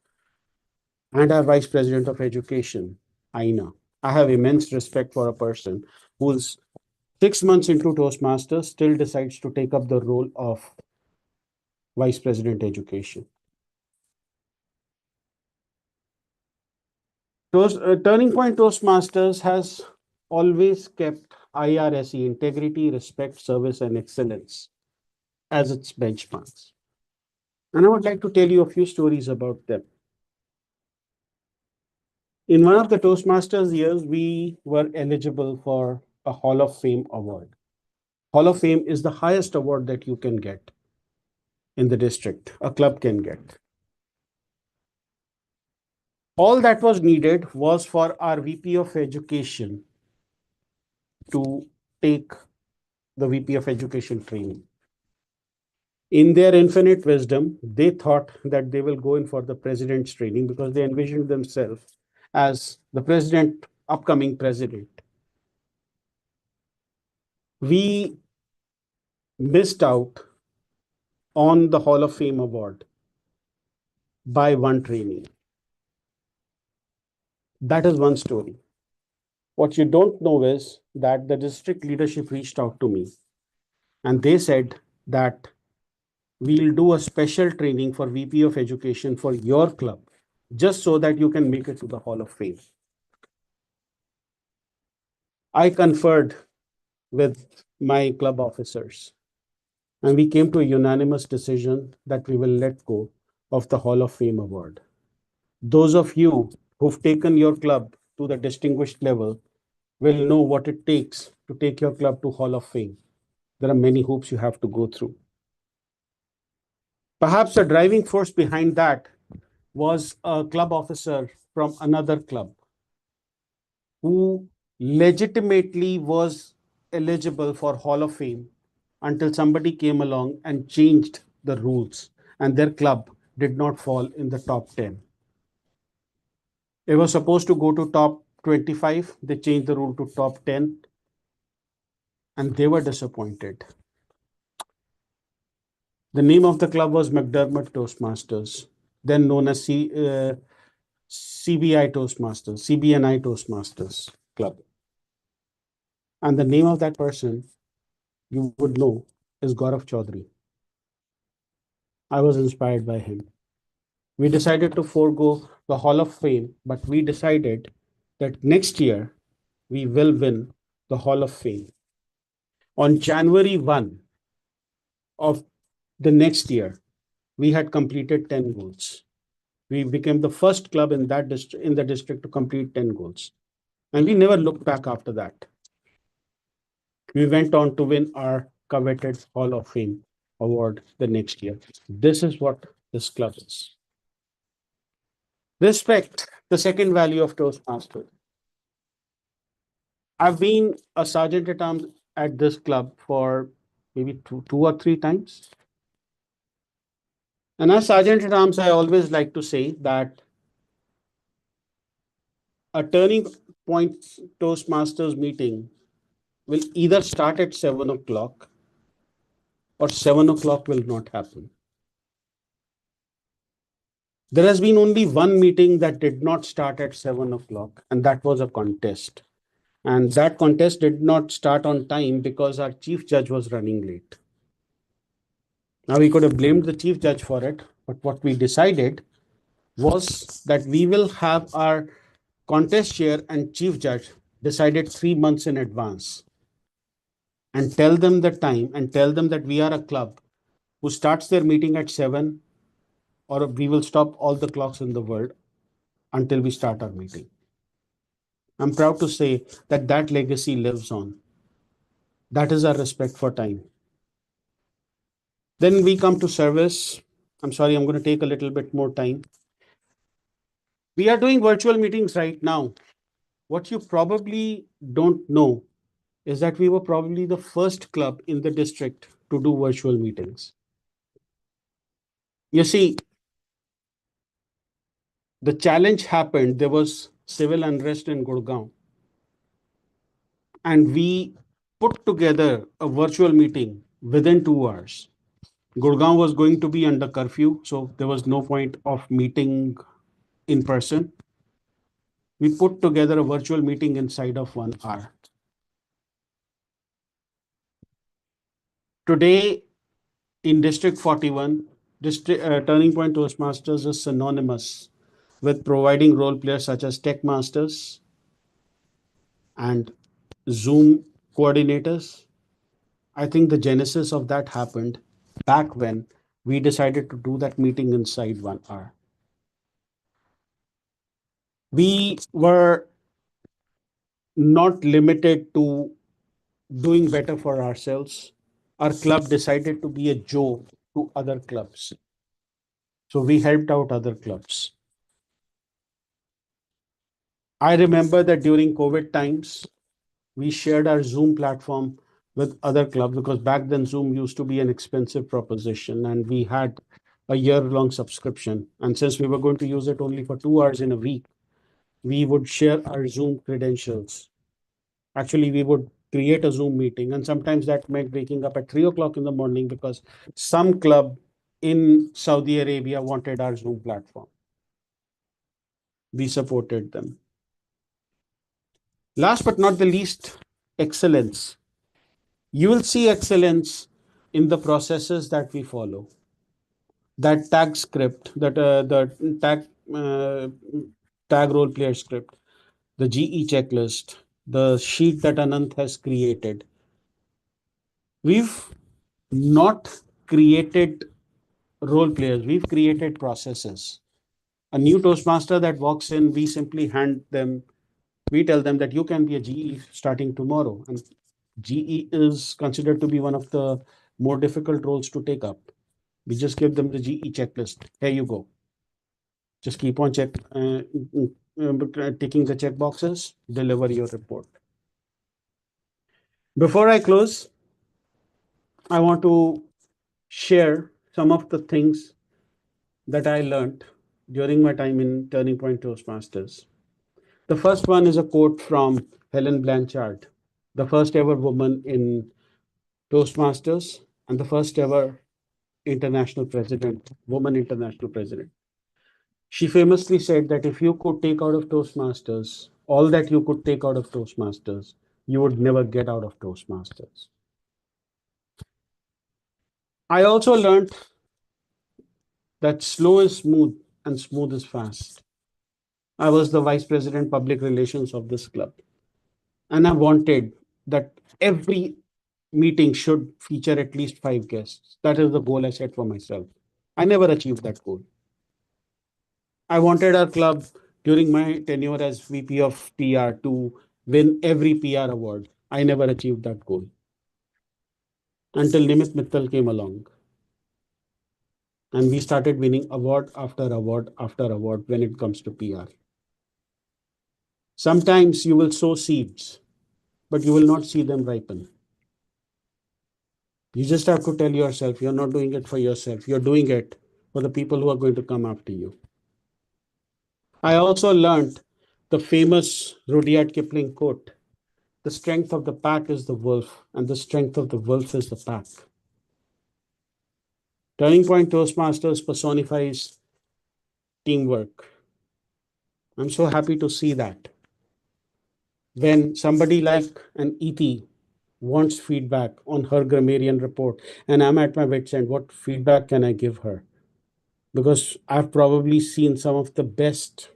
[SPEAKER 1] and our vice president of education, Aina. I have immense respect for a person who's 6 months into Toastmasters still decides to take up the role of vice president education. Turning Point Toastmasters has always kept IRSE, integrity, respect, service, and excellence, as its benchmarks. And I would like to tell you a few stories about them. In one of the Toastmasters years, we were eligible for a Hall of Fame award. Hall of Fame is the highest award that you can get in the district, a club can get. All that was needed was for our VP of Education to take the VP of Education training. In their infinite wisdom, they thought that they will go in for the president's training because they envisioned themselves as the president, upcoming president. We missed out on the Hall of Fame award by one training. That is one story. What you don't know is that the district leadership reached out to me and they said that we'll do a special training for VP of Education for your club, just so that you can make it to the Hall of Fame. I conferred with my club officers and we came to a unanimous decision that we will let go of the Hall of Fame award. Those of you who've taken your club to the distinguished level will know what it takes to take your club to Hall of Fame. There are many hoops you have to go through. Perhaps the driving force behind that was a club officer from another club who legitimately was eligible for Hall of Fame until somebody came along and changed the rules, and their club did not fall in the top 10. It was supposed to go to top 25. They changed the rule to top 10, and they were disappointed. The name of the club was McDermott Toastmasters, then known as CBI Toastmasters, CBNI Toastmasters Club. And the name of that person you would know is Gaurav Chaudhary. I was inspired by him. We decided to forego the Hall of Fame, but we decided that next year we will win the Hall of Fame. On January 1 of the next year, we had completed 10 goals. We became the first club in that district, in the district, to complete 10 goals. And we never looked back after that. We went on to win our coveted Hall of Fame award the next year. This is what this club is. Respect, the second value of Toastmasters. I've been a sergeant at arms at this club for maybe two or three times. And as sergeant at arms, I always like to say that a turning point Toastmasters meeting will either start at 7 o'clock or 7 o'clock will not happen. There has been only one meeting that did not start at 7 o'clock, and that was a contest. And that contest did not start on time because our chief judge was running late. Now, we could have blamed the chief judge for it, but what we decided was that we will have our contest chair and chief judge decided 3 months in advance and tell them the time and tell them that we are a club who starts their meeting at 7, or we will stop all the clocks in the world until we start our meeting. I'm proud to say that that legacy lives on. That is our respect for time. Then we come to service. I'm sorry, I'm going to take a little bit more time. We are doing virtual meetings right now. What you probably don't know is that we were probably the first club in the district to do virtual meetings. You see, the challenge happened, there was civil unrest in Gurgaon, and we put together a virtual meeting within 2 hours. Gurgaon was going to be under curfew, so there was no point of meeting in person. We put together a virtual meeting inside of 1 hour. Today, in District 41, Turning Point Toastmasters is synonymous with providing role players such as Tech Masters and Zoom coordinators. I think the genesis of that happened back when we decided to do that meeting inside 1 hour. We were not limited to doing better for ourselves. Our club decided to be a joke to other clubs. So we helped out other clubs. I remember that during COVID times, we shared our Zoom platform with other clubs because back then Zoom used to be an expensive proposition and we had a year-long subscription. And since we were going to use it only for 2 hours in a week, we would share our Zoom credentials. Actually, we would create a Zoom meeting, and sometimes that meant waking up at 3 o'clock in the morning because some club in Saudi Arabia wanted our Zoom platform. We supported them. Last but not the least, excellence. You will see excellence in the processes that we follow. That tag script, the tag role player script, the GE checklist, the sheet that Anant has created. We've not created role players, we've created processes. A new Toastmaster that walks in, we simply we tell them that you can be a GE starting tomorrow. And GE is considered to be one of the more difficult roles to take up. We just give them the GE checklist. Here you go. Just keep on ticking the check boxes, deliver your report. Before I close, I want to share some of the things that I learned during my time in Turning Point Toastmasters. The first one is a quote from Helen Blanchard, the first ever woman in Toastmasters and the first ever international president, woman international president. She famously said that if you could take out of Toastmasters all that you could take out of Toastmasters, you would never get out of Toastmasters. I also learned that slow is smooth and smooth is fast. I was the vice president public relations of this club, and I wanted that every meeting should feature at least 5 guests. That is the goal I set for myself. I never achieved that goal. I wanted our club during my tenure as VP of PR to win every PR award. I never achieved that goal until Nimit Mittal came along. And we started winning award after award after award when it comes to PR. Sometimes you will sow seeds, but you will not see them ripen. You just have to tell yourself you're not doing it for yourself. You're doing it for the people who are going to come after you. I also learned the famous Rudyard Kipling quote: the strength of the pack is the wolf, and the strength of the wolf is the pack. Turning Point Toastmasters personifies teamwork. I'm so happy to see that. When somebody like an ET wants feedback on her grammarian report, and I'm at my wit's end, what feedback can I give her? Because I've probably seen some of the best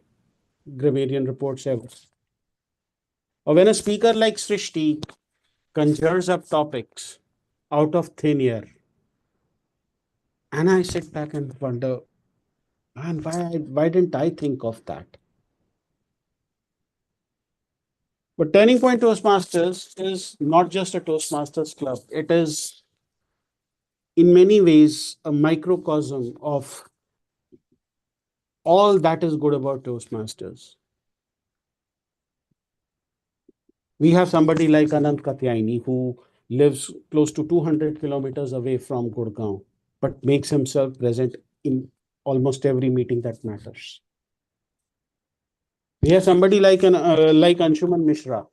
[SPEAKER 1] grammarian reports ever. Or when a speaker like Srishti conjures up topics out of thin air, and I sit back and wonder, man, why didn't I think of that? But Turning Point Toastmasters is not just a Toastmasters club. It is, in many ways, a microcosm of all that is good about Toastmasters. We have somebody like Anant Katyayani who lives close to 200 kilometers away from Gurgaon, but makes himself present in almost every meeting that matters. We have somebody like Anshuman Mishra,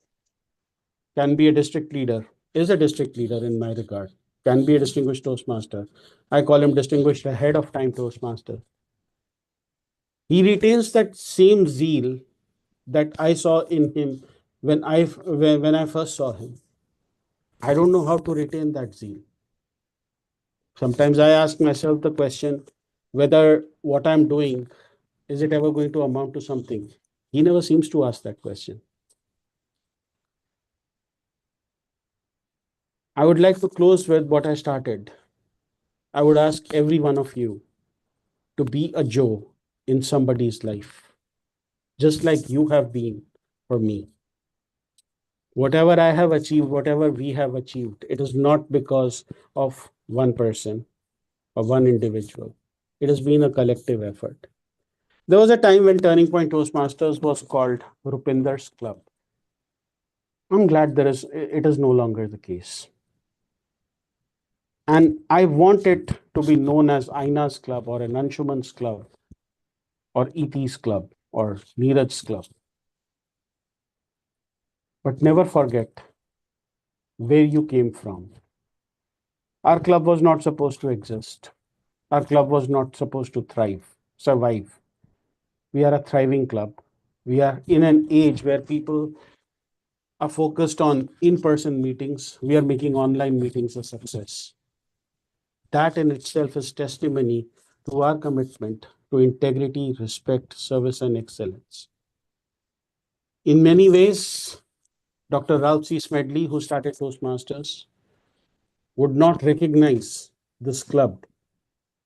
[SPEAKER 1] can be a district leader, is a district leader in my regard, can be a distinguished Toastmaster. I call him distinguished ahead of time Toastmaster. He retains that same zeal that I saw in him when I first saw him. I don't know how to retain that zeal. Sometimes I ask myself the question whether what I'm doing, is it ever going to amount to something? He never seems to ask that question. I would like to close with what I started. I would ask every one of you to be a Joe in somebody's life, just like you have been for me. Whatever I have achieved, whatever we have achieved, it is not because of one person or one individual. It has been a collective effort. There was a time when Turning Point Toastmasters was called Rupinder's Club. I'm glad it is no longer the case. And I want it to be known as Aina's Club or an Anshuman's Club or ET's Club or Neeraj's Club. But never forget where you came from. Our club was not supposed to exist. Our club was not supposed to survive. We are a thriving club. We are in an age where people are focused on in-person meetings. We are making online meetings a success. That in itself is testimony to our commitment to integrity, respect, service, and excellence. In many ways, Dr. Ralph C. Smedley, who started Toastmasters, would not recognize this club,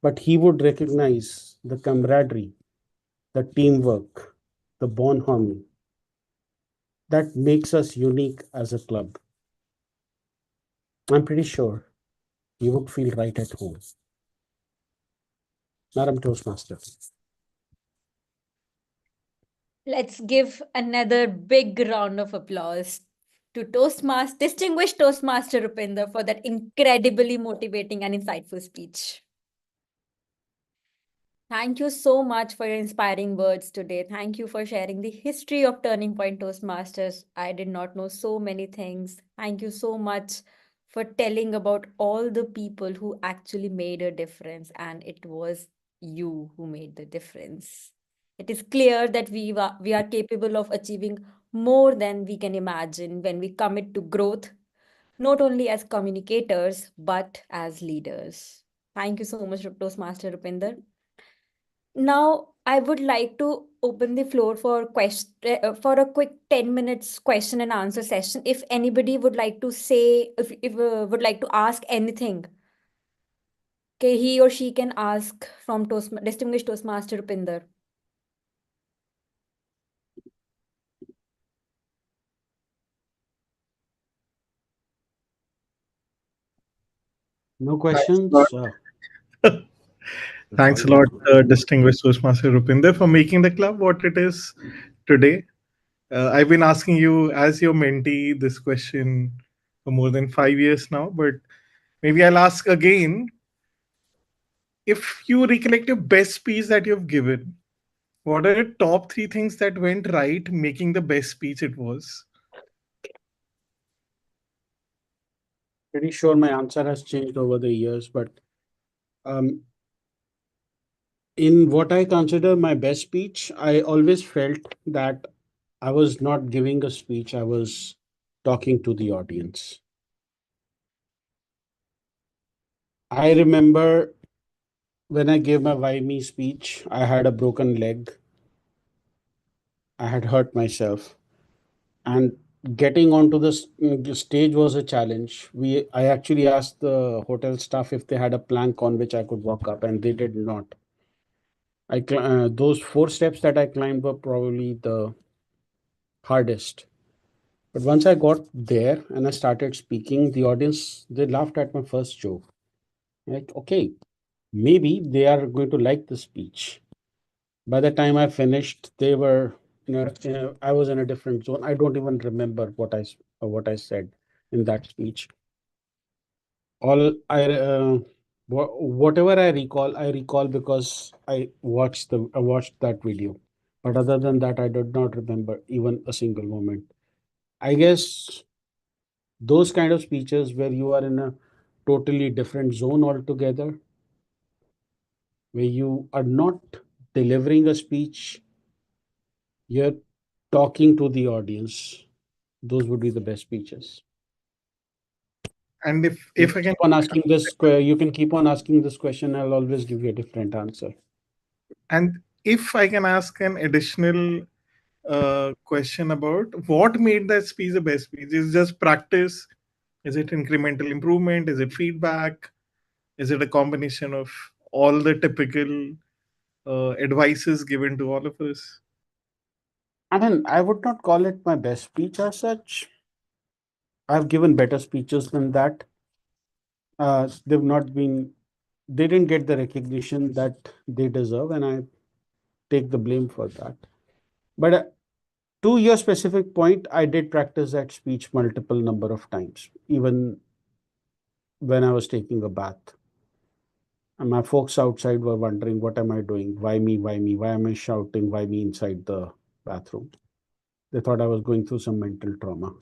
[SPEAKER 1] but he would recognize the camaraderie, the teamwork, the bonhomie that makes us unique as a club. I'm pretty sure you would feel right at home. Madam Toastmaster.
[SPEAKER 10] Let's give another big round of applause to distinguished Toastmaster Rupinder for that incredibly motivating and insightful speech. Thank you so much for your inspiring words today. Thank you for sharing the history of Turning Point Toastmasters. I did not know so many things. Thank you so much for telling about all the people who actually made a difference, and it was you who made the difference. It is clear that we are capable of achieving more than we can imagine when we commit to growth, not only as communicators, but as leaders. Thank you so much, Toastmaster Rupinder. Now, I would like to open the floor for for a quick 10 minutes question and answer session. If anybody would like to say, if would like to ask anything, okay, he or she can ask from distinguished Toastmaster Rupinder.
[SPEAKER 1] No questions?
[SPEAKER 2] Thanks a lot, distinguished Toastmaster Rupinder, for making the club what it is today. I've been asking you as your mentee this question for more than 5 years now, but maybe I'll ask again. If you recollect your best speech that you've given, what are the top three things that went right making the best speech it was?
[SPEAKER 1] Pretty sure my answer has changed over the years, but um, in what I consider my best speech, I always felt that I was not giving a speech, I was talking to the audience. I remember when I gave my Why Me speech, I had a broken leg. I had hurt myself. And getting onto the stage was a challenge. I actually asked the hotel staff if they had a plank on which I could walk up, and they did not. Those 4 steps that I climbed were probably the hardest. But once I got there and I started speaking, the audience, they laughed at my first joke. Like, okay, maybe they are going to like the speech. By the time I finished, they were, I was in a different zone. I don't even remember what I said in that speech. All whatever I recall because I watched that video. But other than that, I did not remember even a single moment. I guess those kind of speeches where you are in a totally different zone altogether, where you are not delivering a speech, you're talking to the audience. Those would be the best speeches.
[SPEAKER 2] And if
[SPEAKER 1] You
[SPEAKER 2] I
[SPEAKER 1] can
[SPEAKER 2] can,
[SPEAKER 1] keep on asking this, you can keep on asking this question. I'll always give you a different answer.
[SPEAKER 2] and if I can ask an additional question about what made that speech the best speech? Is it just practice? Is it incremental improvement? Is it feedback? Is it a combination of all the typical advices given to all of us?
[SPEAKER 1] I mean, I would not call it my best speech as such. I've given better speeches than that. They've not been, they didn't get the recognition that they deserve, and I take the blame for that. But to your specific point, I did practice that speech multiple number of times, even when I was taking a bath. And my folks outside were wondering, what am I doing? Why me? Why me? Why am I shouting? Why me inside the bathroom? They thought I was going through some mental trauma.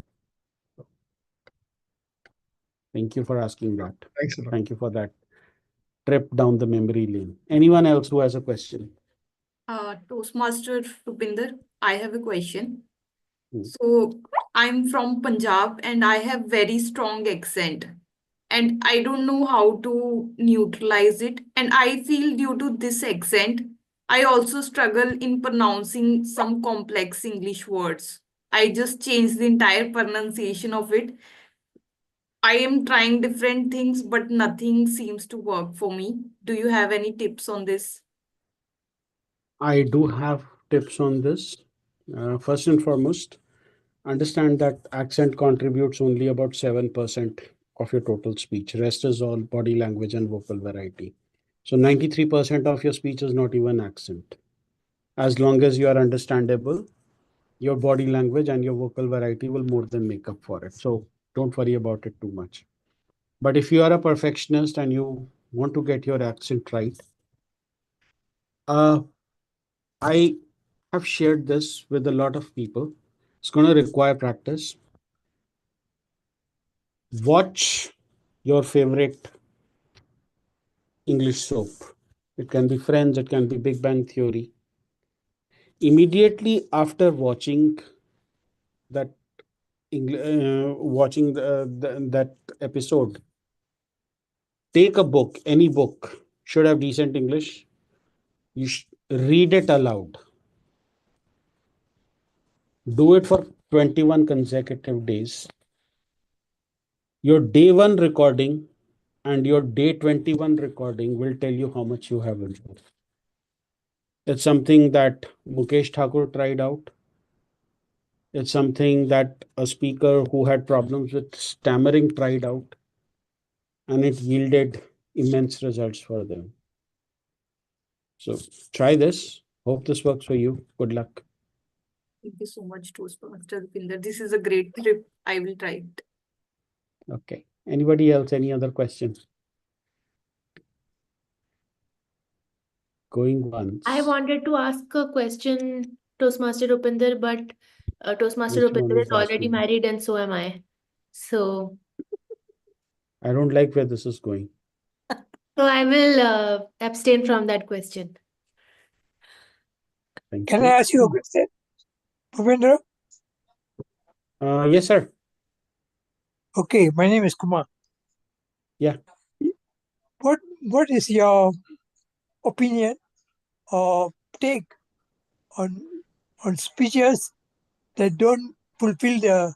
[SPEAKER 1] Thank you for asking that.
[SPEAKER 2] Thanks a lot.
[SPEAKER 1] Thank you for that trip down the memory lane. Anyone else who has a question?
[SPEAKER 4] Toastmaster Rupinder, I have a question.
[SPEAKER 1] Hmm.
[SPEAKER 4] So I'm from Punjab and I have very strong accent and I don't know how to neutralize it. And I feel due to this accent, I also struggle in pronouncing some complex English words. I just changed the entire pronunciation of it. I am trying different things, but nothing seems to work for me. Do you have any tips on this?
[SPEAKER 1] I do have tips on this. First and foremost, understand that accent contributes only about 7% of your total speech. Rest is all body language and vocal variety. So 93% of your speech is not even accent. As long as you are understandable, your body language and your vocal variety will more than make up for it. So don't worry about it too much. But if you are a perfectionist and you want to get your accent right, I have shared this with a lot of people. It's going to require practice. Watch your favorite English soap. It can be Friends, it can be Big Bang Theory. Immediately after watching that that episode, take a book, any book, should have decent English. You read it aloud. Do it for 21 consecutive days. Your day one recording and your day 21 recording will tell you how much you have improved. It's something that Mukesh Thakur tried out. It's something that a speaker who had problems with stammering tried out, and it yielded immense results for them. So try this. Hope this works for you. Good luck.
[SPEAKER 4] Thank you so much, Toastmaster Pinder. This is a great trip. I will try it.
[SPEAKER 1] Okay. Anybody else? Any other questions? Going once.
[SPEAKER 17] I wanted to ask a question, Toastmaster Rupinder, but Toastmaster
[SPEAKER 1] Which one
[SPEAKER 17] Rupinder
[SPEAKER 1] is
[SPEAKER 17] is already
[SPEAKER 1] asking?
[SPEAKER 17] married and so am I. So,
[SPEAKER 1] I don't like where this is going.
[SPEAKER 17] so I will abstain from that question.
[SPEAKER 1] Thank
[SPEAKER 18] Can
[SPEAKER 1] you.
[SPEAKER 18] I ask you a question, Bhupendra?
[SPEAKER 1] Yes, sir.
[SPEAKER 18] Okay, my name is Kumar.
[SPEAKER 1] Yeah.
[SPEAKER 18] What is your opinion or take on speeches that don't fulfill the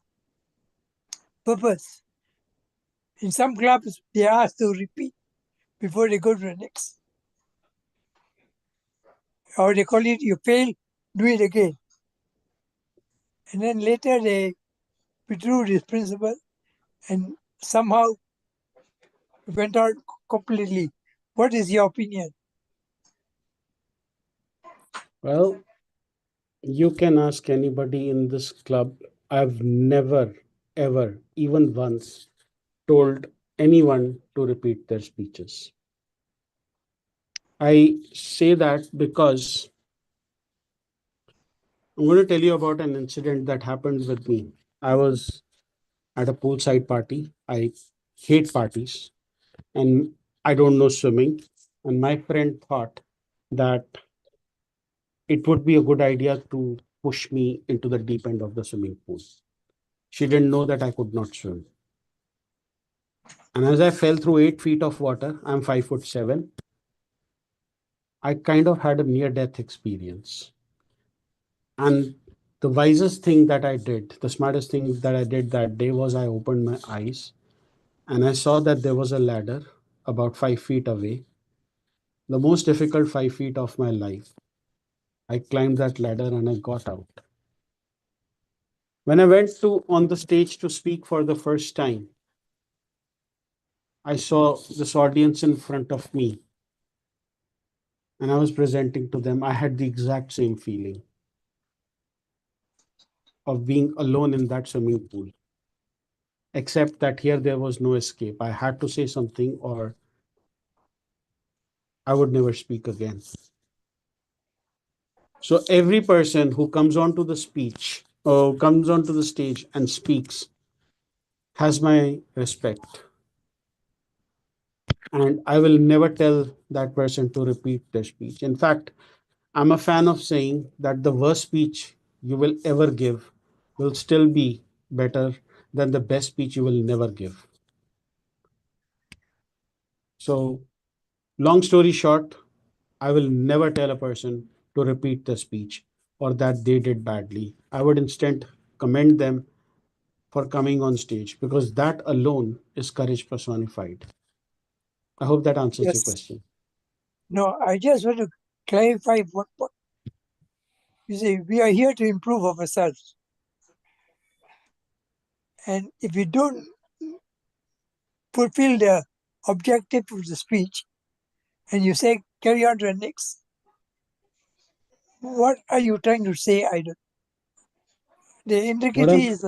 [SPEAKER 18] purpose? In some clubs, they are asked to repeat before they go to the next. Or they call it, you fail, do it again. And then later they withdrew this principle and somehow went out completely. What is your opinion?
[SPEAKER 1] Well, you can ask anybody in this club. I've never, ever, even once, told anyone to repeat their speeches. I say that because I'm going to tell you about an incident that happened with me. I was at a poolside party. I hate parties and I don't know swimming. And my friend thought that it would be a good idea to push me into the deep end of the swimming pool. She didn't know that I could not swim. And as I fell through 8 feet of water, I'm 5'7". I kind of had a near death experience. And the wisest thing that I did, the smartest thing that I did that day was I opened my eyes and I saw that there was a ladder about 5 feet away, the most difficult 5 feet of my life. I climbed that ladder and I got out. When I went to on the stage to speak for the first time, I saw this audience in front of me and I was presenting to them. I had the exact same feeling of being alone in that swimming pool, except that here there was no escape. I had to say something or I would never speak again. So every person who comes onto the speech or comes onto the stage and speaks has my respect. And I will never tell that person to repeat their speech. In fact, I'm a fan of saying that the worst speech you will ever give will still be better than the best speech you will never give. So, long story short, I will never tell a person to repeat the speech or that they did badly. I would instead commend them for coming on stage because that alone is courage personified. I hope that answers your
[SPEAKER 18] Yes.
[SPEAKER 1] question.
[SPEAKER 18] No, I just want to clarify one point. You see, we are here to improve ourselves. And if we don't fulfill the objective of the speech, and you say carry on to the next. What are you trying to say? I don't. The integrity is.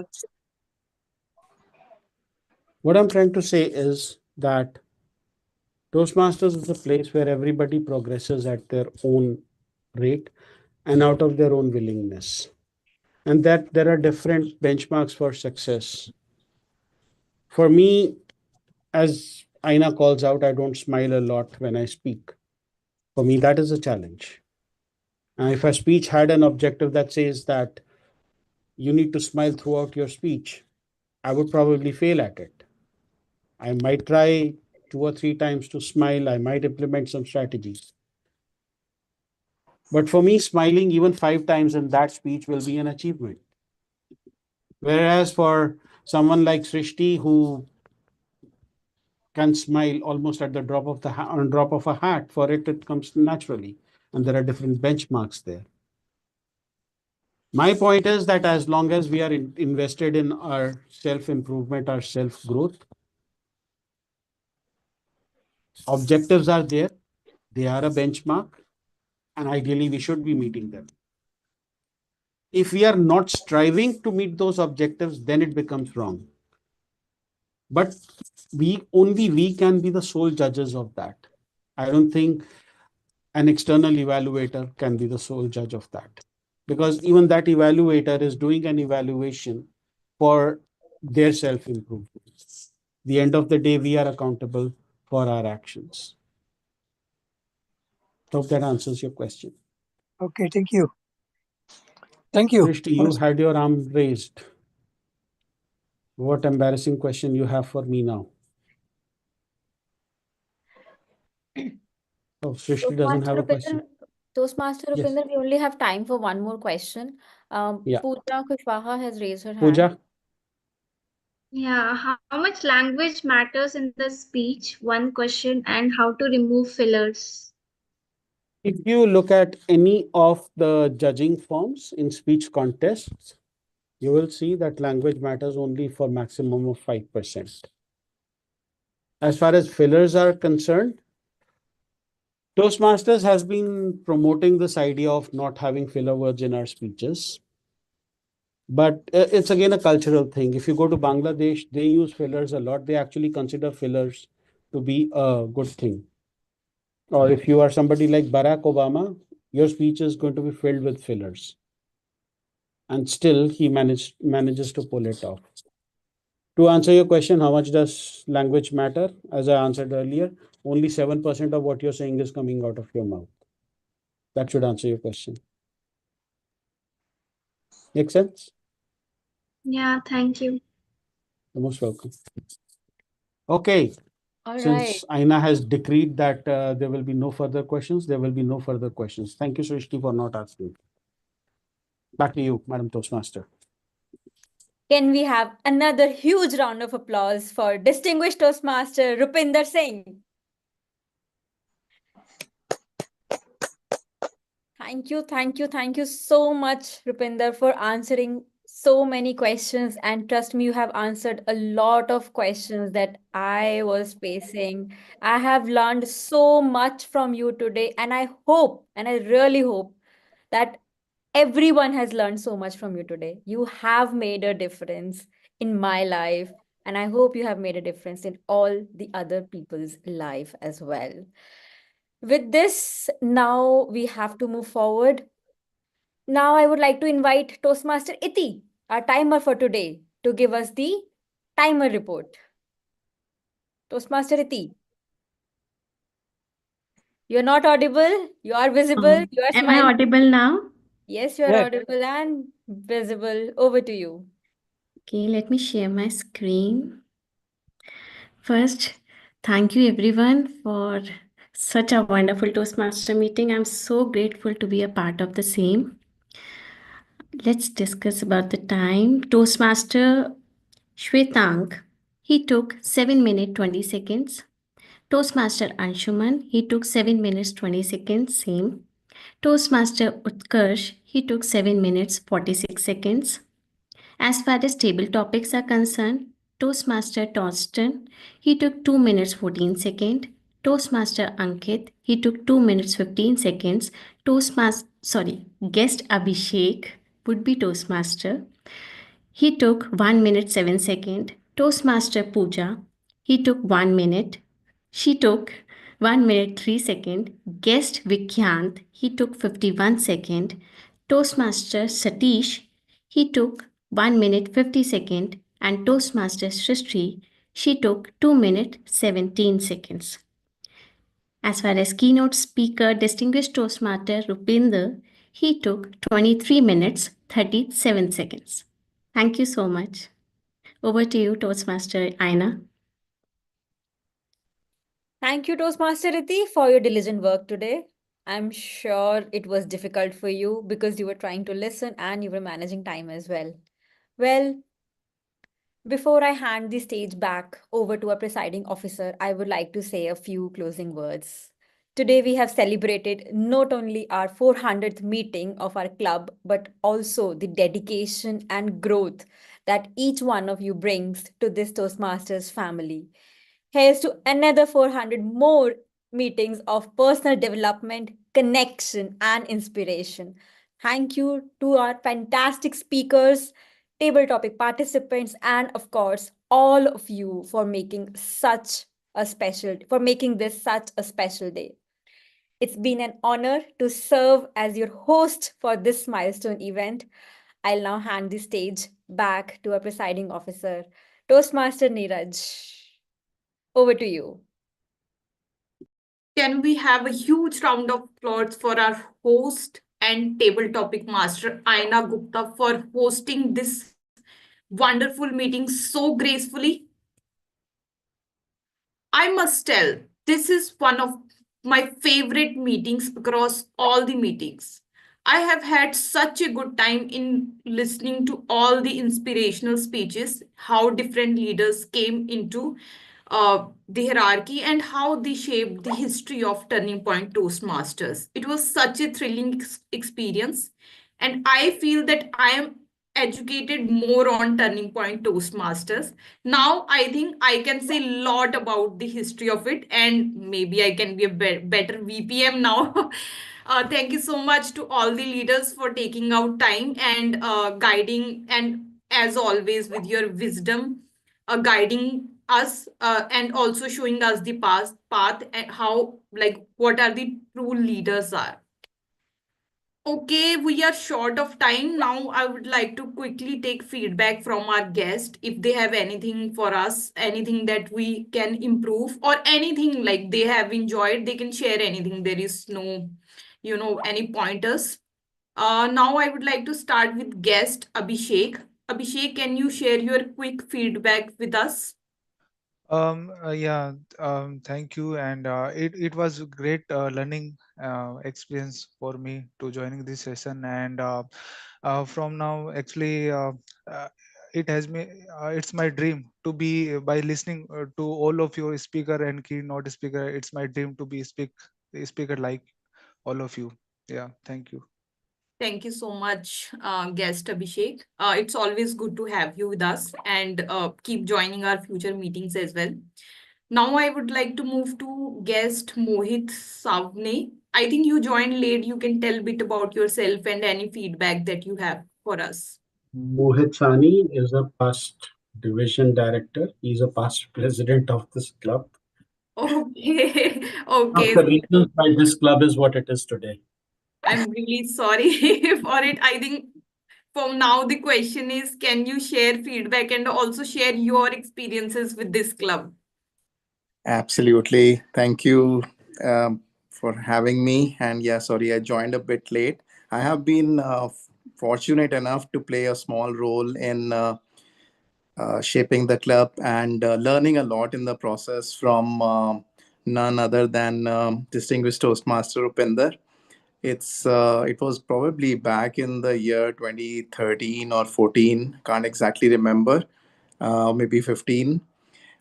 [SPEAKER 1] What I'm trying to say is that Toastmasters is a place where everybody progresses at their own rate and out of their own willingness, and that there are different benchmarks for success. For me, as Aina calls out, I don't smile a lot when I speak. For me, that is a challenge. And if a speech had an objective that says that you need to smile throughout your speech, I would probably fail at it. I might try 2 or 3 times to smile, I might implement some strategies. But for me, smiling even 5 times in that speech will be an achievement. Whereas for someone like Srishti, who can smile almost at the drop of on drop of a hat, for it comes naturally, and there are different benchmarks there. My point is that as long as we are invested in our self improvement, our self growth, objectives are there, they are a benchmark, and ideally we should be meeting them. If we are not striving to meet those objectives, then it becomes wrong. But we can be the sole judges of that. I don't think an external evaluator can be the sole judge of that, because even that evaluator is doing an evaluation for their self improvement. The end of the day, we are accountable for our actions. Hope that answers your question.
[SPEAKER 18] Okay, thank you. Thank you.
[SPEAKER 1] Srishti, you had your arm raised. What embarrassing question you have for me now? Oh, Srishti doesn't have a question.
[SPEAKER 10] Toastmaster
[SPEAKER 1] Yes.
[SPEAKER 10] Rupinder, we only have time for one more question.
[SPEAKER 1] Yeah.
[SPEAKER 10] Pooja Kushwaha has raised her hand.
[SPEAKER 1] Pooja,
[SPEAKER 15] Yeah, how much language matters in the speech? One question, and how to remove fillers.
[SPEAKER 1] if you look at any of the judging forms in speech contests, you will see that language matters only for maximum of 5%. As far as fillers are concerned, Toastmasters has been promoting this idea of not having filler words in our speeches. But it's again a cultural thing. If you go to Bangladesh, they use fillers a lot. They actually consider fillers to be a good thing. Or if you are somebody like Barack Obama, your speech is going to be filled with fillers. And still he manages to pull it off. To answer your question, how much does language matter? As I answered earlier, only 7% of what you're saying is coming out of your mouth. That should answer your question. Make sense?
[SPEAKER 15] Yeah, thank you.
[SPEAKER 1] You're most welcome. Okay.
[SPEAKER 10] All
[SPEAKER 1] Since
[SPEAKER 10] right.
[SPEAKER 1] Aina has decreed that there will be no further questions, there will be no further questions. Thank you, Srishti, for not asking. Back to you, Madam Toastmaster.
[SPEAKER 10] Can we have another huge round of applause for distinguished Toastmaster Rupinder Singh? Thank you so much, Rupinder, for answering so many questions. And trust me, you have answered a lot of questions that I was facing. I have learned so much from you today, and I hope, and I really hope that everyone has learned so much from you today. You have made a difference in my life, and I hope you have made a difference in all the other people's life as well. With this, now we have to move forward. Now I would like to invite Toastmaster Iti, our timer for today, to give us the timer report. Toastmaster Iti. You're not audible, you are visible, you are
[SPEAKER 11] Am I
[SPEAKER 10] smiling.
[SPEAKER 11] audible now?
[SPEAKER 10] Yes, you are audible and visible. Over to you.
[SPEAKER 11] Okay, let me share my screen. First, thank you everyone for such a wonderful Toastmaster meeting. I'm so grateful to be a part of the same. Let's discuss about the time. Toastmaster Shwetank, he took 7 minutes 20 seconds. Toastmaster Anshuman, he took 7 minutes 20 seconds, same. Toastmaster Utkarsh, he took 7 minutes 46 seconds. As far as table topics are concerned, Toastmaster Torsten, he took 2 minutes 14 seconds. Toastmaster Ankit, he took 2 minutes 15 seconds. Guest Abhishek would be Toastmaster. He took 1 minute 7 seconds. Toastmaster Pooja, he took 1 minute. She took 1 minute 3 seconds. Guest Vikyant, he took 51 seconds. Toastmaster Satish, he took 1 minute 50 seconds. And Toastmaster Srishti, she took 2 minutes 17 seconds. As far as keynote speaker distinguished Toastmaster Rupinder, he took 23 minutes 37 seconds. Thank you so much. Over to you, Toastmaster Aina.
[SPEAKER 10] Thank you, Toastmaster Riti, for your diligent work today. I'm sure it was difficult for you because you were trying to listen and you were managing time as well. Well, before I hand the stage back over to our presiding officer, I would like to say a few closing words. Today, we have celebrated not only our 400th meeting of our club, but also the dedication and growth that each one of you brings to this Toastmasters family. Here's to another 400 more meetings of personal development, connection, and inspiration. Thank you to our fantastic speakers, table topic participants, and of course, all of you for making this such a special day. It's been an honor to serve as your host for this milestone event. I'll now hand the stage back to our presiding officer, Toastmaster Neeraj. Over to you.
[SPEAKER 4] Can we have a huge round of applause for our host and table topic master, Aina Gupta, for hosting this wonderful meeting so gracefully? I must tell, this is one of my favorite meetings across all the meetings. I have had such a good time in listening to all the inspirational speeches, how different leaders came into the hierarchy and how they shaped the history of Turning Point Toastmasters. It was such a thrilling experience, and I feel that I am educated more on Turning Point Toastmasters. Now I think I can say a lot about the history of it, and maybe I can be a better VPM now. Thank you so much to all the leaders for taking out time and guiding, and as always, with your wisdom, guiding us and also showing us the path and how, like, what are the true leaders are. Okay, we are short of time now. I would like to quickly take feedback from our guest. If they have anything for us, anything that we can improve, or anything like they have enjoyed, they can share anything. There is no, any pointers. Now I would like to start with guest Abhishek. Abhishek, can you share your quick feedback with us?
[SPEAKER 9] Yeah, thank you. And it was a great learning experience for me to joining this session. And from now, actually, uh, it's my dream to be by listening to all of your speaker and keynote speaker. It's my dream to be speaker like all of you. Yeah, thank you.
[SPEAKER 4] Thank you so much, guest Abhishek. It's always good to have you with us, and keep joining our future meetings as well. Now I would like to move to guest Mohit Savne. I think you joined late. You can tell a bit about yourself and any feedback that you have for us.
[SPEAKER 1] Mohit Sani is a past division director. He's a past president of this club.
[SPEAKER 4] Okay,
[SPEAKER 1] Of
[SPEAKER 4] okay.
[SPEAKER 1] the reasons why this club is what it is today.
[SPEAKER 4] I'm really sorry for it. I think from now the question is, can you share feedback and also share your experiences with this club?
[SPEAKER 19] Absolutely. Thank you for having me. And yeah, sorry, I joined a bit late. I have been fortunate enough to play a small role in shaping the club and learning a lot in the process from none other than distinguished Toastmaster Upinder. It was probably back in the year 2013 or 14, can't exactly remember, maybe 15,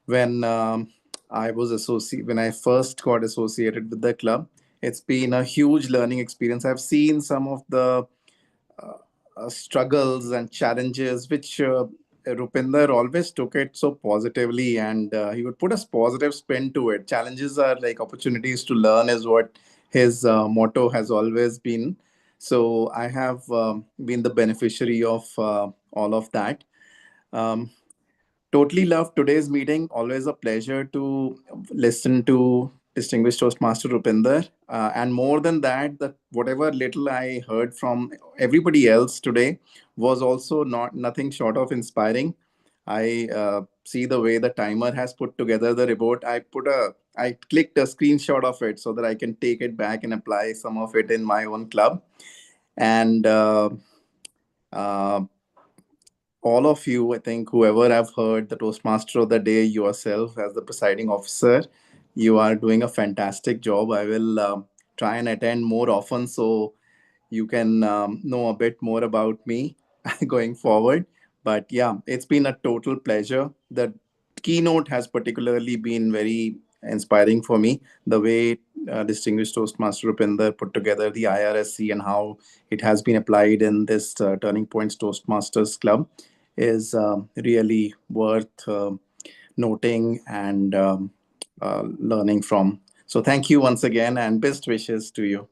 [SPEAKER 19] when when I first got associated with the club. It's been a huge learning experience. I've seen some of the struggles and challenges which Rupinder always took it so positively, and he would put a positive spin to it. Challenges are like opportunities to learn, is what his motto has always been. So I have been the beneficiary of all of that. Um, Totally loved today's meeting. Always a pleasure to listen to distinguished Toastmaster Rupinder. And more than that, the whatever little I heard from everybody else today was also not nothing short of inspiring. I see the way the timer has put together the report. I clicked a screenshot of it so that I can take it back and apply some of it in my own club. And uh, all of you, I think, whoever I've heard, the Toastmaster of the day, yourself as the presiding officer, you are doing a fantastic job. I will try and attend more often so you can know a bit more about me going forward. But yeah, it's been a total pleasure. The keynote has particularly been very inspiring for me. The way distinguished Toastmaster Rupinder put together the IRSC and how it has been applied in this Turning Points Toastmasters Club is really worth noting and learning from. So thank you once again and best wishes to you.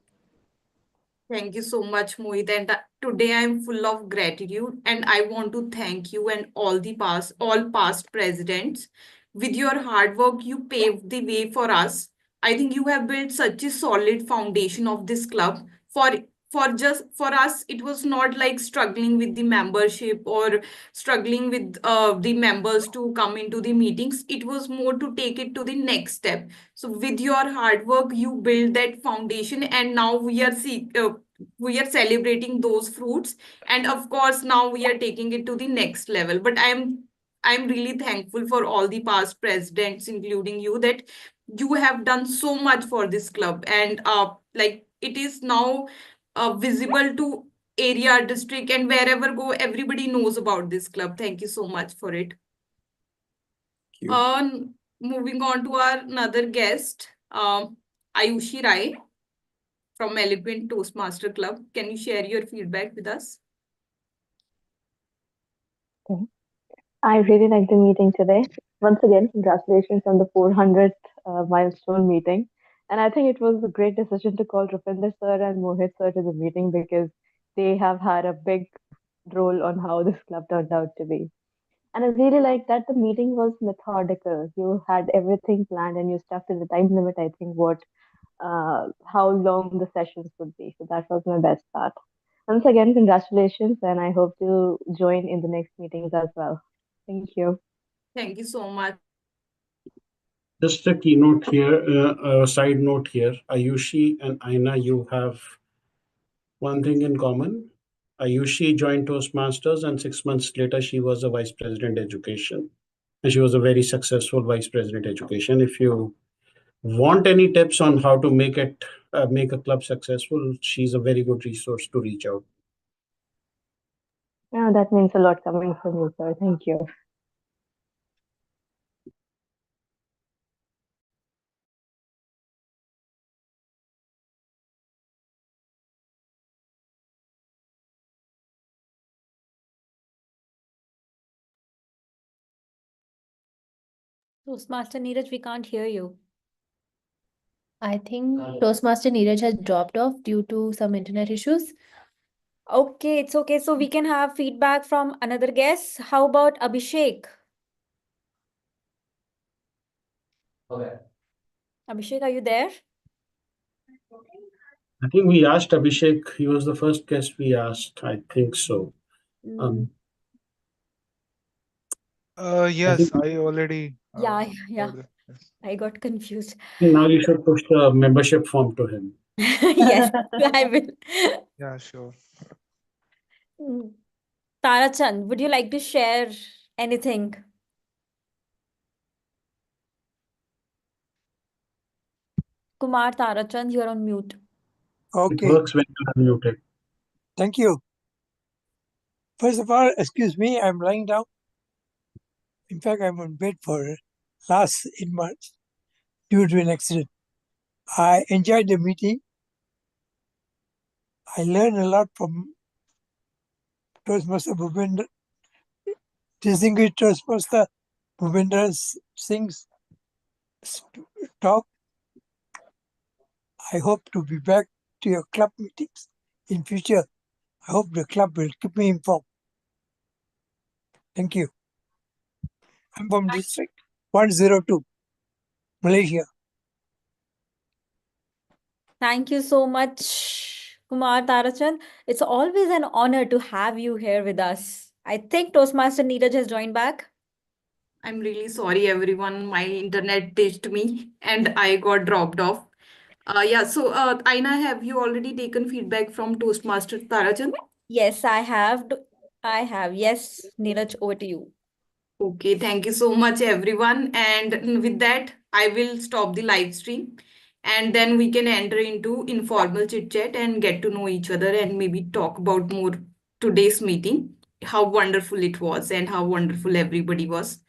[SPEAKER 4] Thank you so much, Mohit. And today I'm full of gratitude, and I want to thank you and all past presidents. With your hard work, you paved the way for us. I think you have built such a solid foundation of this club. For for us, it was not like struggling with the membership or struggling with the members to come into the meetings. It was more to take it to the next step. So with your hard work, you build that foundation, and now we are celebrating those fruits. And of course, now we are taking it to the next level. But I'm really thankful for all the past presidents, including you, that you have done so much for this club, and like it is now visible to area, district, and wherever go, everybody knows about this club. Thank you so much for it.
[SPEAKER 19] Thank you.
[SPEAKER 4] Moving on to our another guest, Ayushi Rai from Eloquent Toastmaster Club. Can you share your feedback with us?
[SPEAKER 5] Okay. I really liked the meeting today. Once again, congratulations on the 400th milestone meeting. And I think it was a great decision to call Rupinder sir and Mohit sir to the meeting because they have had a big role on how this club turned out to be. And I really like that the meeting was methodical. You had everything planned and you stuck to the time limit. I think what how long the sessions would be. So that was my best part. Once again, congratulations, and I hope to join in the next meetings as well. Thank you.
[SPEAKER 4] Thank you so much.
[SPEAKER 1] Just a keynote here, a side note here. Ayushi and Aina, you have one thing in common. Ayushi joined Toastmasters, and 6 months later, she was a vice president education. And she was a very successful vice president education. If you want any tips on how to make a club successful, she's a very good resource to reach out.
[SPEAKER 5] Yeah, that means a lot coming from you, sir. Thank you.
[SPEAKER 10] Toastmaster Neeraj, we can't hear you.
[SPEAKER 17] I think Toastmaster Neeraj has dropped off due to some internet issues.
[SPEAKER 10] Okay, it's okay. So we can have feedback from another guest. How about Abhishek?
[SPEAKER 1] Okay.
[SPEAKER 10] Abhishek, are you there?
[SPEAKER 1] I think we asked Abhishek. He was the first guest we asked. I think so.
[SPEAKER 10] Mm,
[SPEAKER 1] I
[SPEAKER 9] Yes,
[SPEAKER 1] think
[SPEAKER 9] I already
[SPEAKER 10] yeah, yeah.
[SPEAKER 9] heard that. Yes.
[SPEAKER 10] I got confused.
[SPEAKER 1] now you should push the membership form to him.
[SPEAKER 10] Yes, I will.
[SPEAKER 9] Yeah, sure.
[SPEAKER 10] Mm. Tarachand, would you like to share anything? Kumar Tarachand, you're on mute.
[SPEAKER 1] It
[SPEAKER 18] Okay,
[SPEAKER 1] works when you are muted.
[SPEAKER 18] thank you. First of all, excuse me, I'm lying down. In fact, I'm on bed for last 8 months due to an accident. I enjoyed the meeting. I learned a lot from Toastmaster Bhupender distinguished Toastmaster Bhupender Singh's talk. I hope to be back to your club meetings in future. I hope the club will keep me informed. Thank you. I'm from District 102, Malaysia.
[SPEAKER 10] Thank you so much, Kumar Tarachan. It's always an honor to have you here with us. I think Toastmaster Neeraj has joined back.
[SPEAKER 4] I'm really sorry, everyone. My internet ditched me and I got dropped off. Yeah, so Aina, have you already taken feedback from Toastmaster Tarajan?
[SPEAKER 10] Yes, I have. I have. Yes, Neeraj, over to you.
[SPEAKER 4] Okay, thank you so much, everyone. And with that, I will stop the live stream and then we can enter into informal chit chat and get to know each other and maybe talk about more today's meeting, how wonderful it was and how wonderful everybody was.